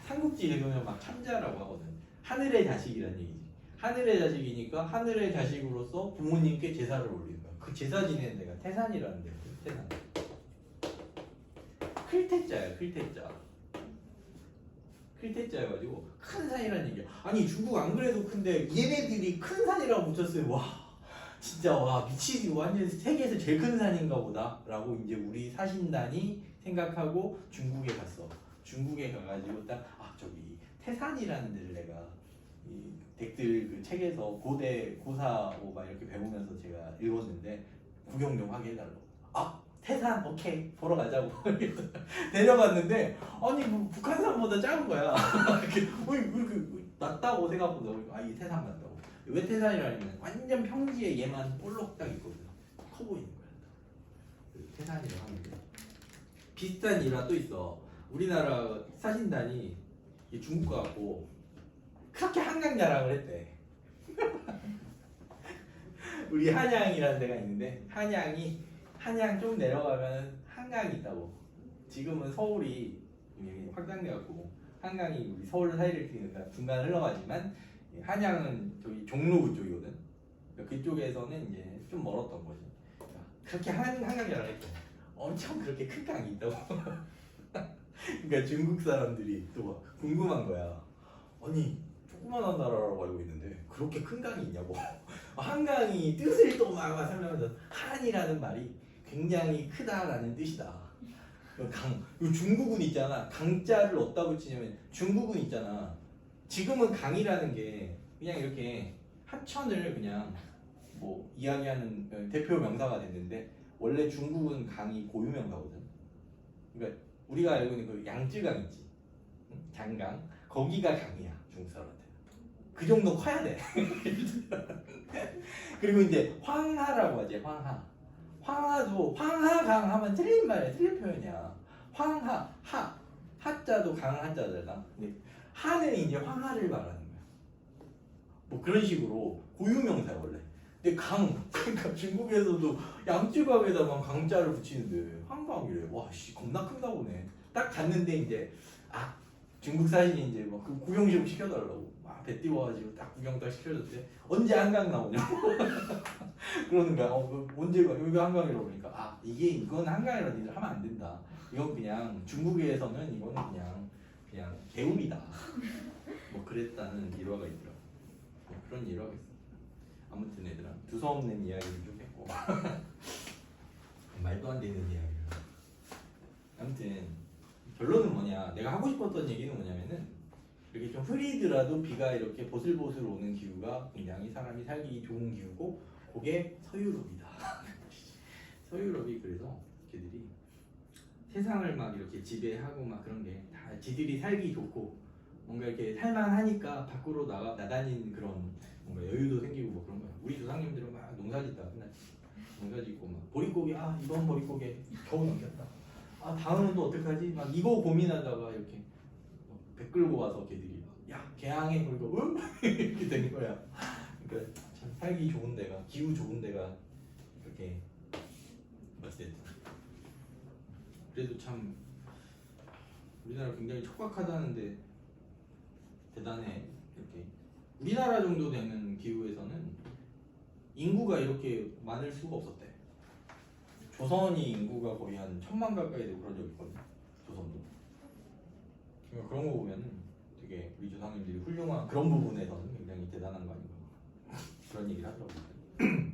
삼국지 읽으면 막 천자라고 하거든. 하늘의 자식이라는 얘기지. 하늘의 자식이니까 하늘의 자식으로서 부모님께 제사를 올리는 거야. 그 제사 지내는 데가 태산이라는 데야. 태산. 클태자야. 클태자. 클테자여가지고 큰 산이라는 얘기야. 아니 중국 안 그래도 큰데 얘네들이 큰 산이라고 붙였어요. 와 진짜 와 미치지 완전 세계에서 제일 큰 산인가 보다라고 이제 우리 사신단이 생각하고 중국에 갔어. 중국에 가가지고 딱 아 저기 태산이라는 데를 내가 이 덱들 그 책에서 고대 고사 뭐 막 이렇게 배우면서 제가 읽었는데 구경 좀 하게 해달라고. 아 태산 오케이 보러 가자고 데려갔는데 아니 뭐 북한산보다 작은 거야. 이렇게 그 낮다고 생각보다 아이 태산 맞다고. 왜 태산이라면 완전 평지에 얘만 볼록 딱 있거든. 커 보이는 거야. 그 태산이라고 하는데 비슷한 일화 또 있어. 우리나라 사신단이 중국 가고 그렇게 한강 자랑을 했대. 우리 한양이라는 데가 있는데 한양 좀 내려가면 한강이 있다고. 지금은 서울이 확장돼갖고 한강이 우리 서울 사이를 그러니까 중간 흘러가지만 한양은 저기 종로 그쪽이거든. 그러니까 그쪽에서는 이제 좀 멀었던 거지. 그렇게 한강 자랑을 했대. 엄청 그렇게 큰 강이 있다고. 그러니까 중국 사람들이 또 궁금한 거야. 아니 조그만한 나라라고 알고 있는데 그렇게 큰 강이 있냐고. 한강이 뜻을 또 막 설명하면서 한이라는 말이 굉장히 크다라는 뜻이다. 요 중국은 있잖아. 강자를 어디다 붙이냐면 중국은 있잖아. 지금은 강이라는 게 그냥 이렇게 하천을 그냥 뭐 이야기하는 대표 명사가 됐는데 원래 중국은 강이 고유 명사거든. 그러니까 우리가 알고 있는 그 양쯔강 있지, 응? 장강 거기가 강이야 중국 사람한테. 그 정도 커야 돼. 그리고 이제 황하라고 하지. 황하도 황하강 하면 틀린 말이야. 틀린 표현이야. 하자도 강한 자잖아. 근데 하는 이제 황하를 말하는 거야. 뭐 그런 식으로 고유명사야 원래. 근데 그러니까 중국에서도 양쯔강에다가 강자를 붙이는데 한강이래. 와 씨 겁나 큰가 보네. 딱 갔는데 이제 중국 사신이 이제 막 그 구경 좀 시켜달라고 막 배 띄워가지고 딱 구경 딱 시켜줬대. 언제 한강 나오냐고. 그러는 거야. 언제 가 여기 한강이라고 그러니까 이건 한강이라고 니들 하면 안 된다. 이건 그냥 중국에서는 이거는 그냥 개울이다. 뭐 그랬다는 일화가 있더라고. 그런 일화가 있어. 아무튼 얘들아 두서없는 이야기를 좀 했고 말도 안 되는 이야기를. 아무튼 결론은 뭐냐? 내가 하고 싶었던 얘기는 뭐냐면은 이렇게 좀 흐리더라도 비가 이렇게 보슬보슬 오는 기후가 굉장히 사람이 살기 좋은 기후고 그게 서유럽이다. 서유럽이 그래서 걔들이 세상을 막 이렇게 지배하고 막 그런 게 다 지들이 살기 좋고 뭔가 이렇게 살만하니까 밖으로 나다니는 그런 뭔가 여유도 생기고 뭐 그런 거야. 우리 조상님들은 막 농사짓다가 끝났지. 농사짓고 막 보릿고개 이번 보릿고개 겨우 넘겼다. 다음은 또 어떡하지? 막 이거 고민하다가 이렇게 배 끌고 와서 걔들이 야 개항해 그러고 응? 이렇게 되는 거야. 그러니까 참 살기 좋은 데가 기후 좋은 데가 이렇게 어쨌든 그래도 참 우리나라 굉장히 척박하다는데 대단해. 이렇게 우리나라 정도 되는 기후에서는 인구가 이렇게 많을 수가 없었대. 조선이 인구가 거의 한 1000만 가까이 되고 그런 적 있거든. 조선도. 그러니까 그런 거 보면은 되게 우리 조상님들이 훌륭한 그런 부분에서는 굉장히 대단한 거 아닌가 그런 얘기를 하더라고요.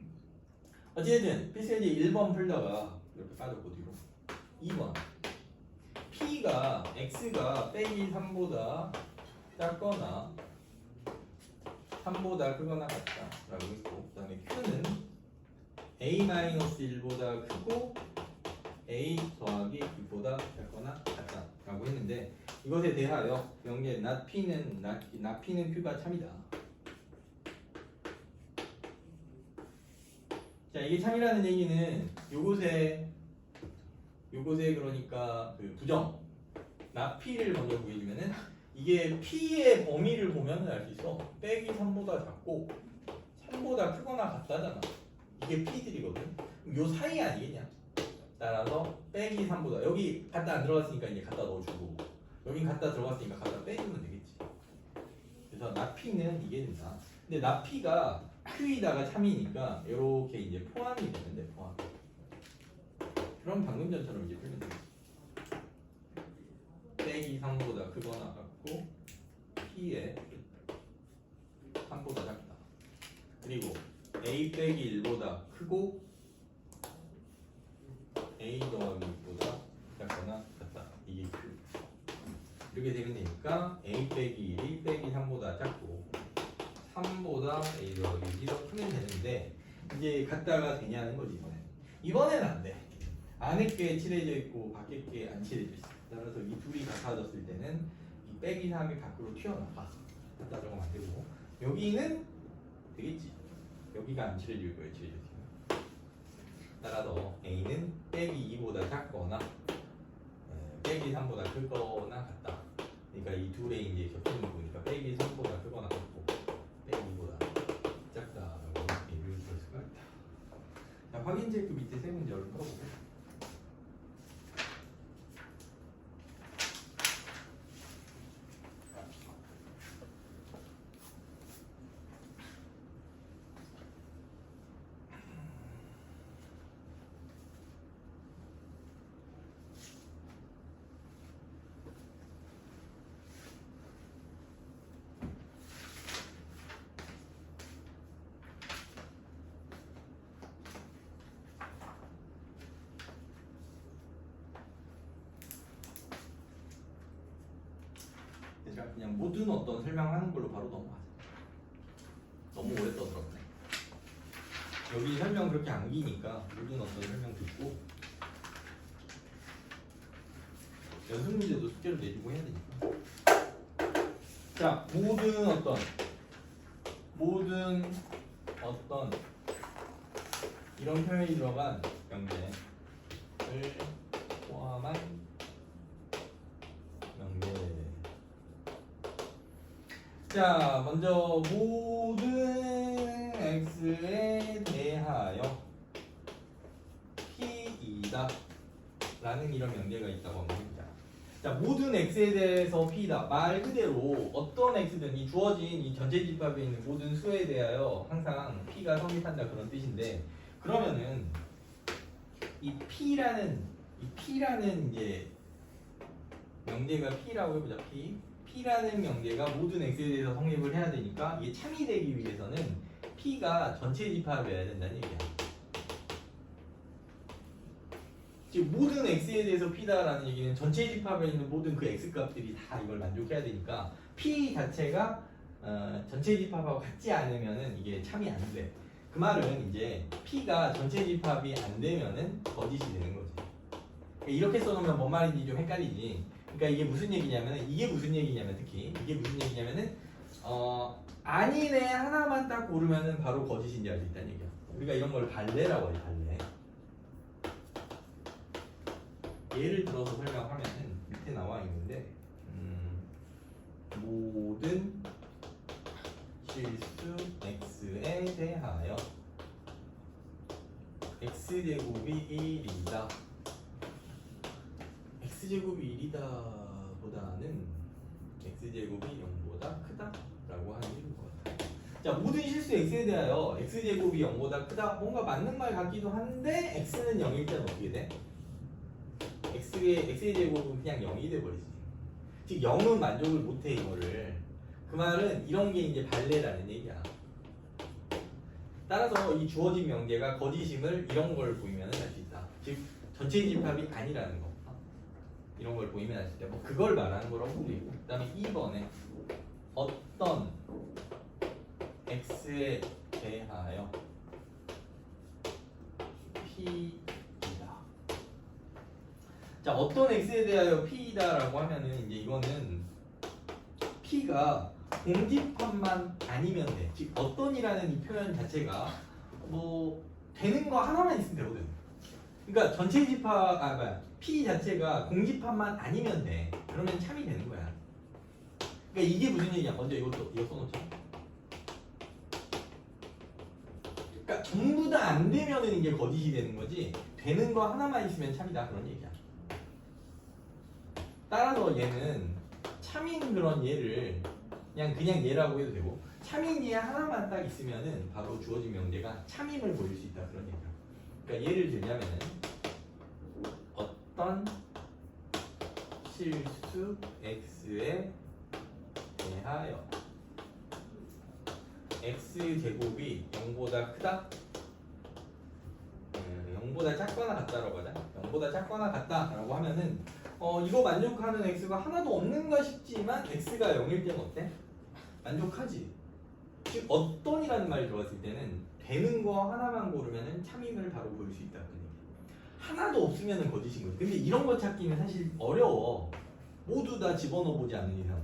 어쨌든 필수예제 1번 풀다가 이렇게 빠졌고 뒤로 2번 P가 X가 빼기 3보다 작거나 3보다 크거나 같다 라고 했고 그 다음에 Q는 A-1보다 크고 A 더하기 B보다 작거나 같다 라고 했는데 이것에 대하여 영계 not P는 Q가 참이다. 자 이게 참이라는 얘기는 요것에 그러니까 그 부정 not P를 먼저 구해주면은 이게 P의 범위를 보면 알 수 있어. 빼기 3보다 작고 3보다 크거나 같다잖아. 이게 P들이거든. 요 사이 아니겠냐? 따라서 빼기 3보다 여기 갖다 안 들어갔으니까 이제 갖다 넣어주고 여긴 갖다 들어갔으니까 갖다 빼주면 되겠지. 그래서 not P는 이게 된다. 근데 not P가 Q이다가 참이니까 이렇게 이제 포함이 되는데 포함. 그럼 방금 전처럼 이제 풀면 되겠지. 빼기 3보다 크거나 같고 a 더하기 B보다 작거나 같다. 이게 이렇게 되면 되니까 a 빼기 1이 빼기 3보다 작고 3보다 a 더하기 B가 크면 되는데 이제 같다가 되냐는 거지 이번에는 안 돼. 안에 게 칠해져 있고 밖에 게 안 칠해져 있어. 따라서 이 둘이 같아졌을 때는 이 빼기 3이 밖으로 튀어나가. 갖다 적으면 안 되고 여기는 되겠지. 여기가 안 칠해질 거예요. 칠해져 있으면. 따라서 a는 빼기 2보다 작거나 빼기 3보다 크거나 같다. 그러니까 이 둘의 이제 겹치는 거 보니까 빼기 3보다 크거나 같고 빼기 2보다 작다라고 얘기를 볼 수가 있다. 자, 확인 체크 밑에 세 문제 얼른 풀어보고. 제가 그냥 모든 어떤 설명하는 걸로 바로 넘어가자. 너무 오래 떠들었네. 여기 설명 그렇게 안 기니까 모든 어떤 설명 듣고 연습 문제도 숙제로 내주고 해야 되니까. 자, 모든 어떤 이런 표현이 들어간 명제를 포함한 명제. 자, 먼저 모든 x에 대하여 p이다 라는 이런 명제가 있다고 합니다. 자, 모든 x에 대해서 p이다. 말 그대로 어떤 x든 이 주어진 이 전체 집합에 있는 모든 수에 대하여 항상 p가 성립한다 그런 뜻인데, 그러면은 이 p라는 이제 명제가 p라고 해보자. P라는 명제가 모든 x에 대해서 성립을 해야 되니까 이게 참이 되기 위해서는 P가 전체 집합이어야 된다는 얘기야. 즉 모든 x에 대해서 P다라는 얘기는 전체 집합에 있는 모든 그 x 값들이 다 이걸 만족해야 되니까 P 자체가 전체 집합하고 같지 않으면은 이게 참이 안 돼. 그 말은 이제 P가 전체 집합이 안 되면은 거짓이 되는 거지. 이렇게 써놓으면 뭔 말인지 좀 헷갈리지. 그러니까 이게 무슨 얘기냐면은 특히 이게 무슨 얘기냐면은 아니네 하나만 딱 고르면은 바로 거짓인지 알 수 있다는 얘기야. 우리가 이런 걸 발레라고 해. 발레. 예를 들어서 설명하면은 밑에 나와 있는데 모든 실수 x에 대하여 x제곱이 1이다. x제곱이 1이다 보다는 x제곱이 0보다 크다 라고 하는 게 좋을 것 같아요. 자, 모든 실수 x에 대하여 x제곱이 0보다 크다. 뭔가 맞는 말 같기도 한데 x는 0일 때는 어떻게 돼? x의 제곱은 그냥 0이 돼버리지. 즉 0은 만족을 못해 이거를. 그 말은 이런 게 이제 발레라는 얘기야. 따라서 이 주어진 명제가 거짓임을 이런 걸 보이면 알 수 있다. 즉 전체 집합이 아니라는 거. 이런 걸 보이면 알 수 있다. 뭐 그걸 말하는 거라고 보고 있고. 그 다음에 2번에 어떤 x에 대하여 p이다. 자, 어떤 x에 대하여 p이다 라고 하면은 이제 이거는 p가 공집합만 아니면 돼. 즉 어떤이라는 이 표현 자체가 뭐 되는 거 하나만 있으면 되거든. 그러니까 전체 집합 P 자체가 공집합만 아니면 돼. 그러면 참이 되는 거야. 그러니까 이게 무슨 얘기야? 먼저 이거 써놓자. 그러니까 전부 다 안 되면은 이게 거짓이 되는 거지. 되는 거 하나만 있으면 참이다 그런 얘기야. 따라서 얘는 참인 그런 얘를 그냥 얘라고 해도 되고, 참인 얘 하나만 딱 있으면은 바로 주어진 명제가 참임을 보일 수 있다 그런 얘기야. 그러니까 예를 들자면은 어떤 실수 x에 대하여 x제곱이 0보다 크다? 0보다 작거나 같다라고 하자. 0보다 작거나 같다라고 하면은 이거 만족하는 x가 하나도 없는가 싶지만 x가 0일 때는 어때? 만족하지. 즉 어떤이라는 말이 들어갔을 때는 되는 거 하나만 고르면은 참임을 바로 보일 수 있다. 하나도 없으면은 거짓인 거지. 근데 이런 거 찾기는 사실 어려워. 모두 다 집어넣어 보지 않는 이상은.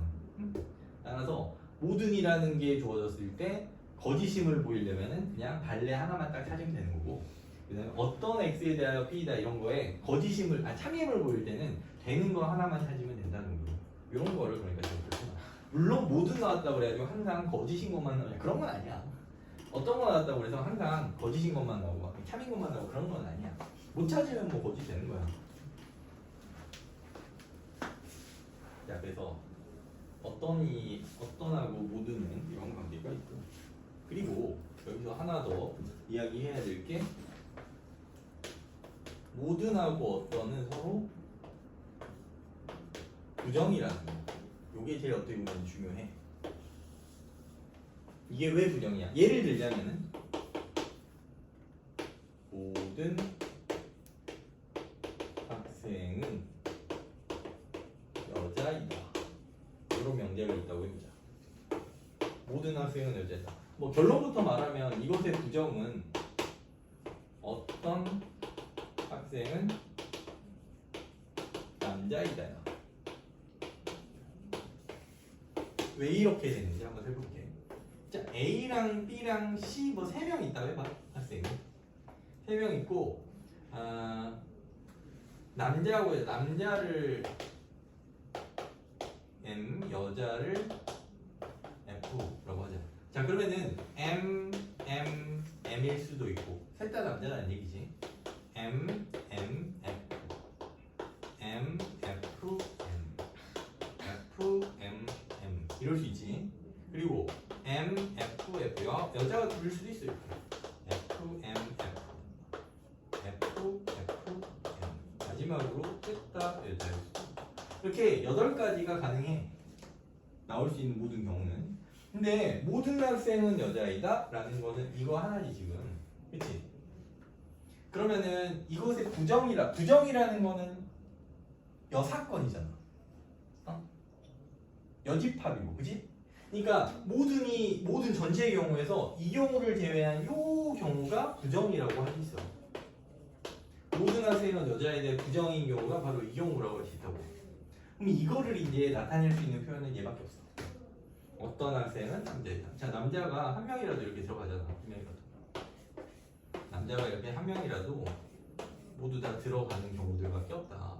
따라서 모든이라는 게 주어졌을 때 거짓임을 보이려면은 그냥 발레 하나만 딱 찾으면 되는 거고. 그다음에 어떤 x에 대하여 p다 이런 거에 거짓임을 참임을 보일 때는 되는 거 하나만 찾으면 된다는 거. 이런 거를 그러니까 좀 그렇구나. 물론 모든 나왔다고 그래가지고 항상 거짓인 것만 나오냐 그런 건 아니야. 어떤 거 나왔다고 그래서 항상 거짓인 것만 나오고 막 참인 것만 나오고 그런 건 아니야. 못 찾으면 뭐 거짓 되는 거야. 자, 그래서 어떤하고 모든은 이런 관계가 있고, 그리고 여기서 하나 더 이야기해야 될 게 모든하고 어떤은 서로 부정이라는 거. 이게 제일 어떻게 보면 중요해. 이게 왜 부정이야? 예를 들자면은 모든 학생은 여자이다. 이런 명제가 있다고 해보자. 모든 학생은 여자이다. 뭐 결론부터 말하면 이것의 부정은 어떤 학생은 남자이다. 왜 이렇게 되는지 한번 해볼게. 자, A랑 B랑 C 뭐 3명 있다고 해봐. 학생이 3명 있고 남자하고 남자를 M, 여자를 F라고 하자. 자, 그러면은 M일 수도 있고 셋 다 남자라는 얘기지. M, F 이럴 수 있지. 그리고 F요. 여자가 둘일 수도 있어요. F 마지막으로 셋 다 여자일 수도 있고. 이렇게 8가지가 가능해. 나올 수 있는 모든 경우는. 근데 모든 학생은 여자이다 라는 거는 이거 하나지 지금. 그치? 그러면은 이것의 부정이라는 거는 여사건이잖아. 여집합이고, 그치? 그러니까 모든 전체의 경우에서 이 경우를 제외한 요 경우가 부정이라고 할 수 있어. 모든 학생은 여자에 대해 부정인 경우가 바로 이 경우라고 할 수 있다고. 그럼 이거를 이제 나타낼 수 있는 표현은 얘밖에 없어. 어떤 학생은 남자이다. 자, 남자가 한 명이라도 이렇게 들어가잖아. 한 명이라도. 남자가 이렇게 한 명이라도 모두 다 들어가는 경우들밖에 없다.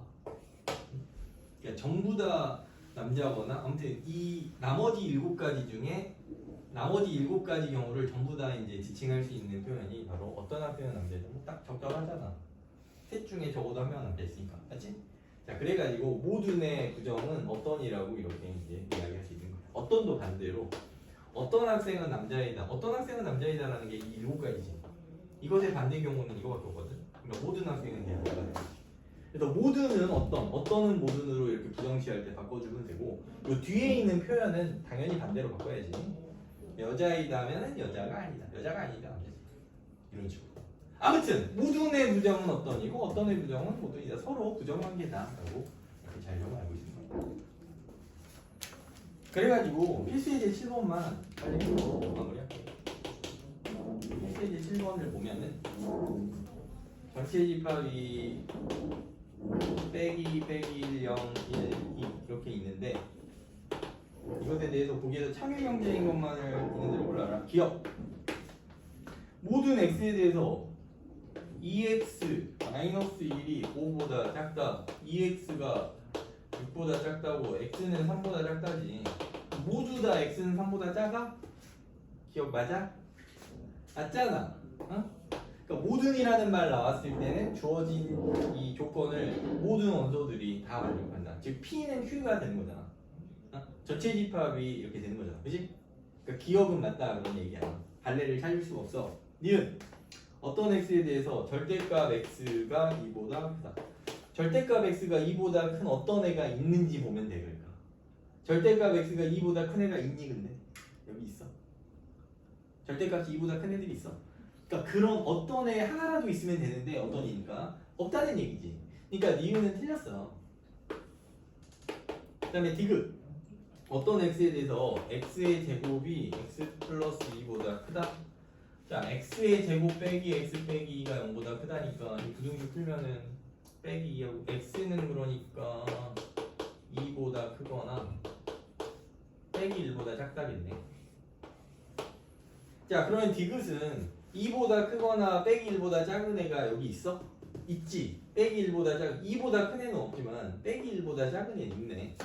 그러니까 전부 다 남자거나 아무튼 이 나머지 7가지 중에 나머지 7가지 경우를 전부 다 이제 지칭할 수 있는 표현이 바로 어떤 학생은 남자이다. 딱 적절하잖아. 셋 중에 적어도 한 명은 남자있으니까, 맞지? 자, 그래가지고 모든의 부정은 어떤이라고 이렇게 이제 이야기할 수 있는 거야. 어떤도 반대로 어떤 학생은 남자이다. 어떤 학생은 남자이다라는 게 이 7가지지. 이것의 반대 경우는 이거밖에 없거든. 그러니까 모든 학생은 그냥 남자다. 그래서 모든은 어떤은 모든으로 이렇게 부정시할 때 바꿔주면 되고, 요 뒤에 있는 표현은 당연히 반대로 바꿔야지. 여자이다면은 여자가 아니다. 여자가 아니다. 남자지. 이런 식으로. 아무튼 모든의 부정은 어떤이고 어떤의 부정은 모든이다. 서로 부정관계다라고 이렇게 잘 좀 알고 있습니다. 그래가지고 필수예제 7번만 빨리 해서 마무리할게요. 필수예제 7번을 보면은 전체 집합이 빼기 1, 0, 1 이렇게 있는데, 이것에 대해서 보기에서 참여경제인 것만을 있는지를 몰라라. 기억. 모든 x에 대해서 2x-1이 5보다 작다. 2x가 6보다 작다고 x는 3보다 작다지. 모두 다 x는 3보다 작아? 기억 맞아? 맞잖아. 어? 그러니까 모든이라는 말 나왔을 때는 주어진 이 조건을 모든 원소들이 다 만족한다. 즉 P는 Q가 되는 거잖아. 어? 전체 집합이 이렇게 되는 거잖아. 그치? 그러니까 기억은 맞다 그런 얘기야. 발레를 찾을 수가 없어. 니은 어떤 x에 대해서 절대값 x가 2보다 크다. 절대값 x가 2보다 큰 어떤 애가 있는지 보면 돼. 그러니까 절대값 x가 2보다 큰 애가 있니? 근데 여기 있어. 절대값이 2보다 큰 애들이 있어. 그러니까 그런 어떤 애 하나라도 있으면 되는데 어떤이니까 없다는 얘기지. 그러니까 니은은 틀렸어. 그 다음에 디귿. 어떤 x에 대해서 x의 제곱이 x 플러스 2보다 크다? 자, x의 제곱 빼기 x 빼기 2가 0보다 크다니까 이 부등식 풀면은 빼기 2하고 x는 그러니까 2보다 크거나 빼기 1보다 작다겠네. 자, 그러면 디귿은 2보다 크거나 빼기 1보다 작은 애가 여기 있어? 있지. 빼기 1보다 작은 2보다 큰 애는 없지만 빼기 1보다 작은 애는 있네.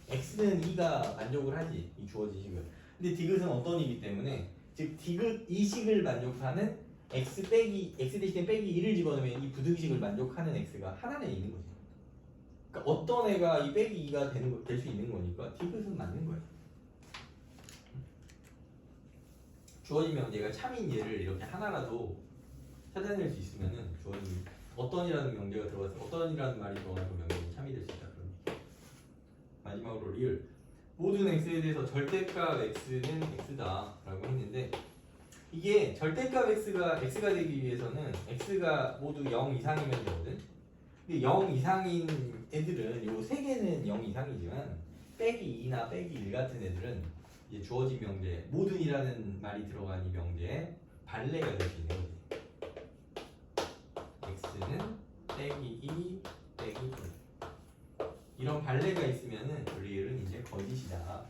x는 2가 만족을 하지, 이 주어진 식을. 근데 디귿은 어떤 이기 때문에, 즉 디귿 이 식을 만족하는 x 대신에 빼기 1을 집어넣으면 이 부등식을 만족하는 x가 하나는 있는 거지. 그러니까 어떤 애가 이 빼기 2가 될 수 있는 거니까 디귿은 맞는 거야. 주어진 명제가 참인 예를 이렇게 하나라도 찾아낼 수 있으면은 주어진 어떤이라는 명제가 들어가서 어떤이라는 말이 들어가서 그 명제는 참이 될 수 있다. 마지막으로 리을. 모든 x에 대해서 절대값 x는 x다 라고 했는데, 이게 절대값 x가 되기 위해서는 x가 모두 0 이상이면 되거든. 근데 0 이상인 애들은 요 세 개는 0 이상이지만 빼기 2나 빼기 1 같은 애들은 이제 주어진 명제 모든이라는 말이 들어간 이 명제에 반례가 될 수 있는 거지. x는 빼기 2 빼기 1 이런 반례가 있으면은 리을은 이제 거짓이다.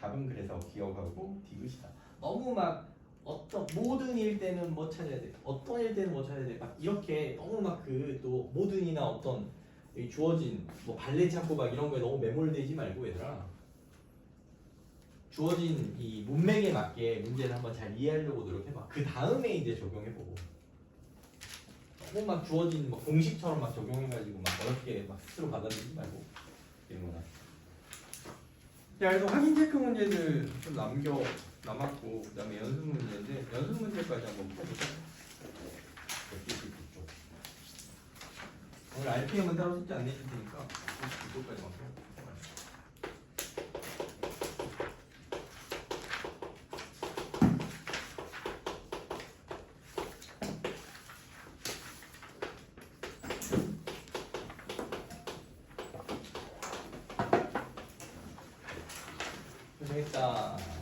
답은 그래서 기억하고 디귿이다. 너무 막 어떤 모든 일 때는 뭐 찾아야 돼, 어떤 일 때는 뭐 찾아야 돼, 막 이렇게 너무 막 그 또 모든이나 어떤 이 주어진 뭐 반례 찾고 막 이런 거에 너무 매몰되지 말고 얘들아. 주어진 이 문맥에 맞게 문제를 한번 잘 이해하려고 노력해봐. 그 다음에 이제 적용해보고. 너무 막 주어진 뭐 공식처럼 막 적용해가지고 막 어렵게 막 스스로 받아들이지 말고 이런 거나. 자, 그래서 확인 체크 문제들 좀 남았고, 그 다음에 연습 문제인데 연습 문제까지 한번 풀어보자. 오늘 RPM은 따로 숙제 안 내줄 테니까 이쪽까지만 풀어. 고생했다.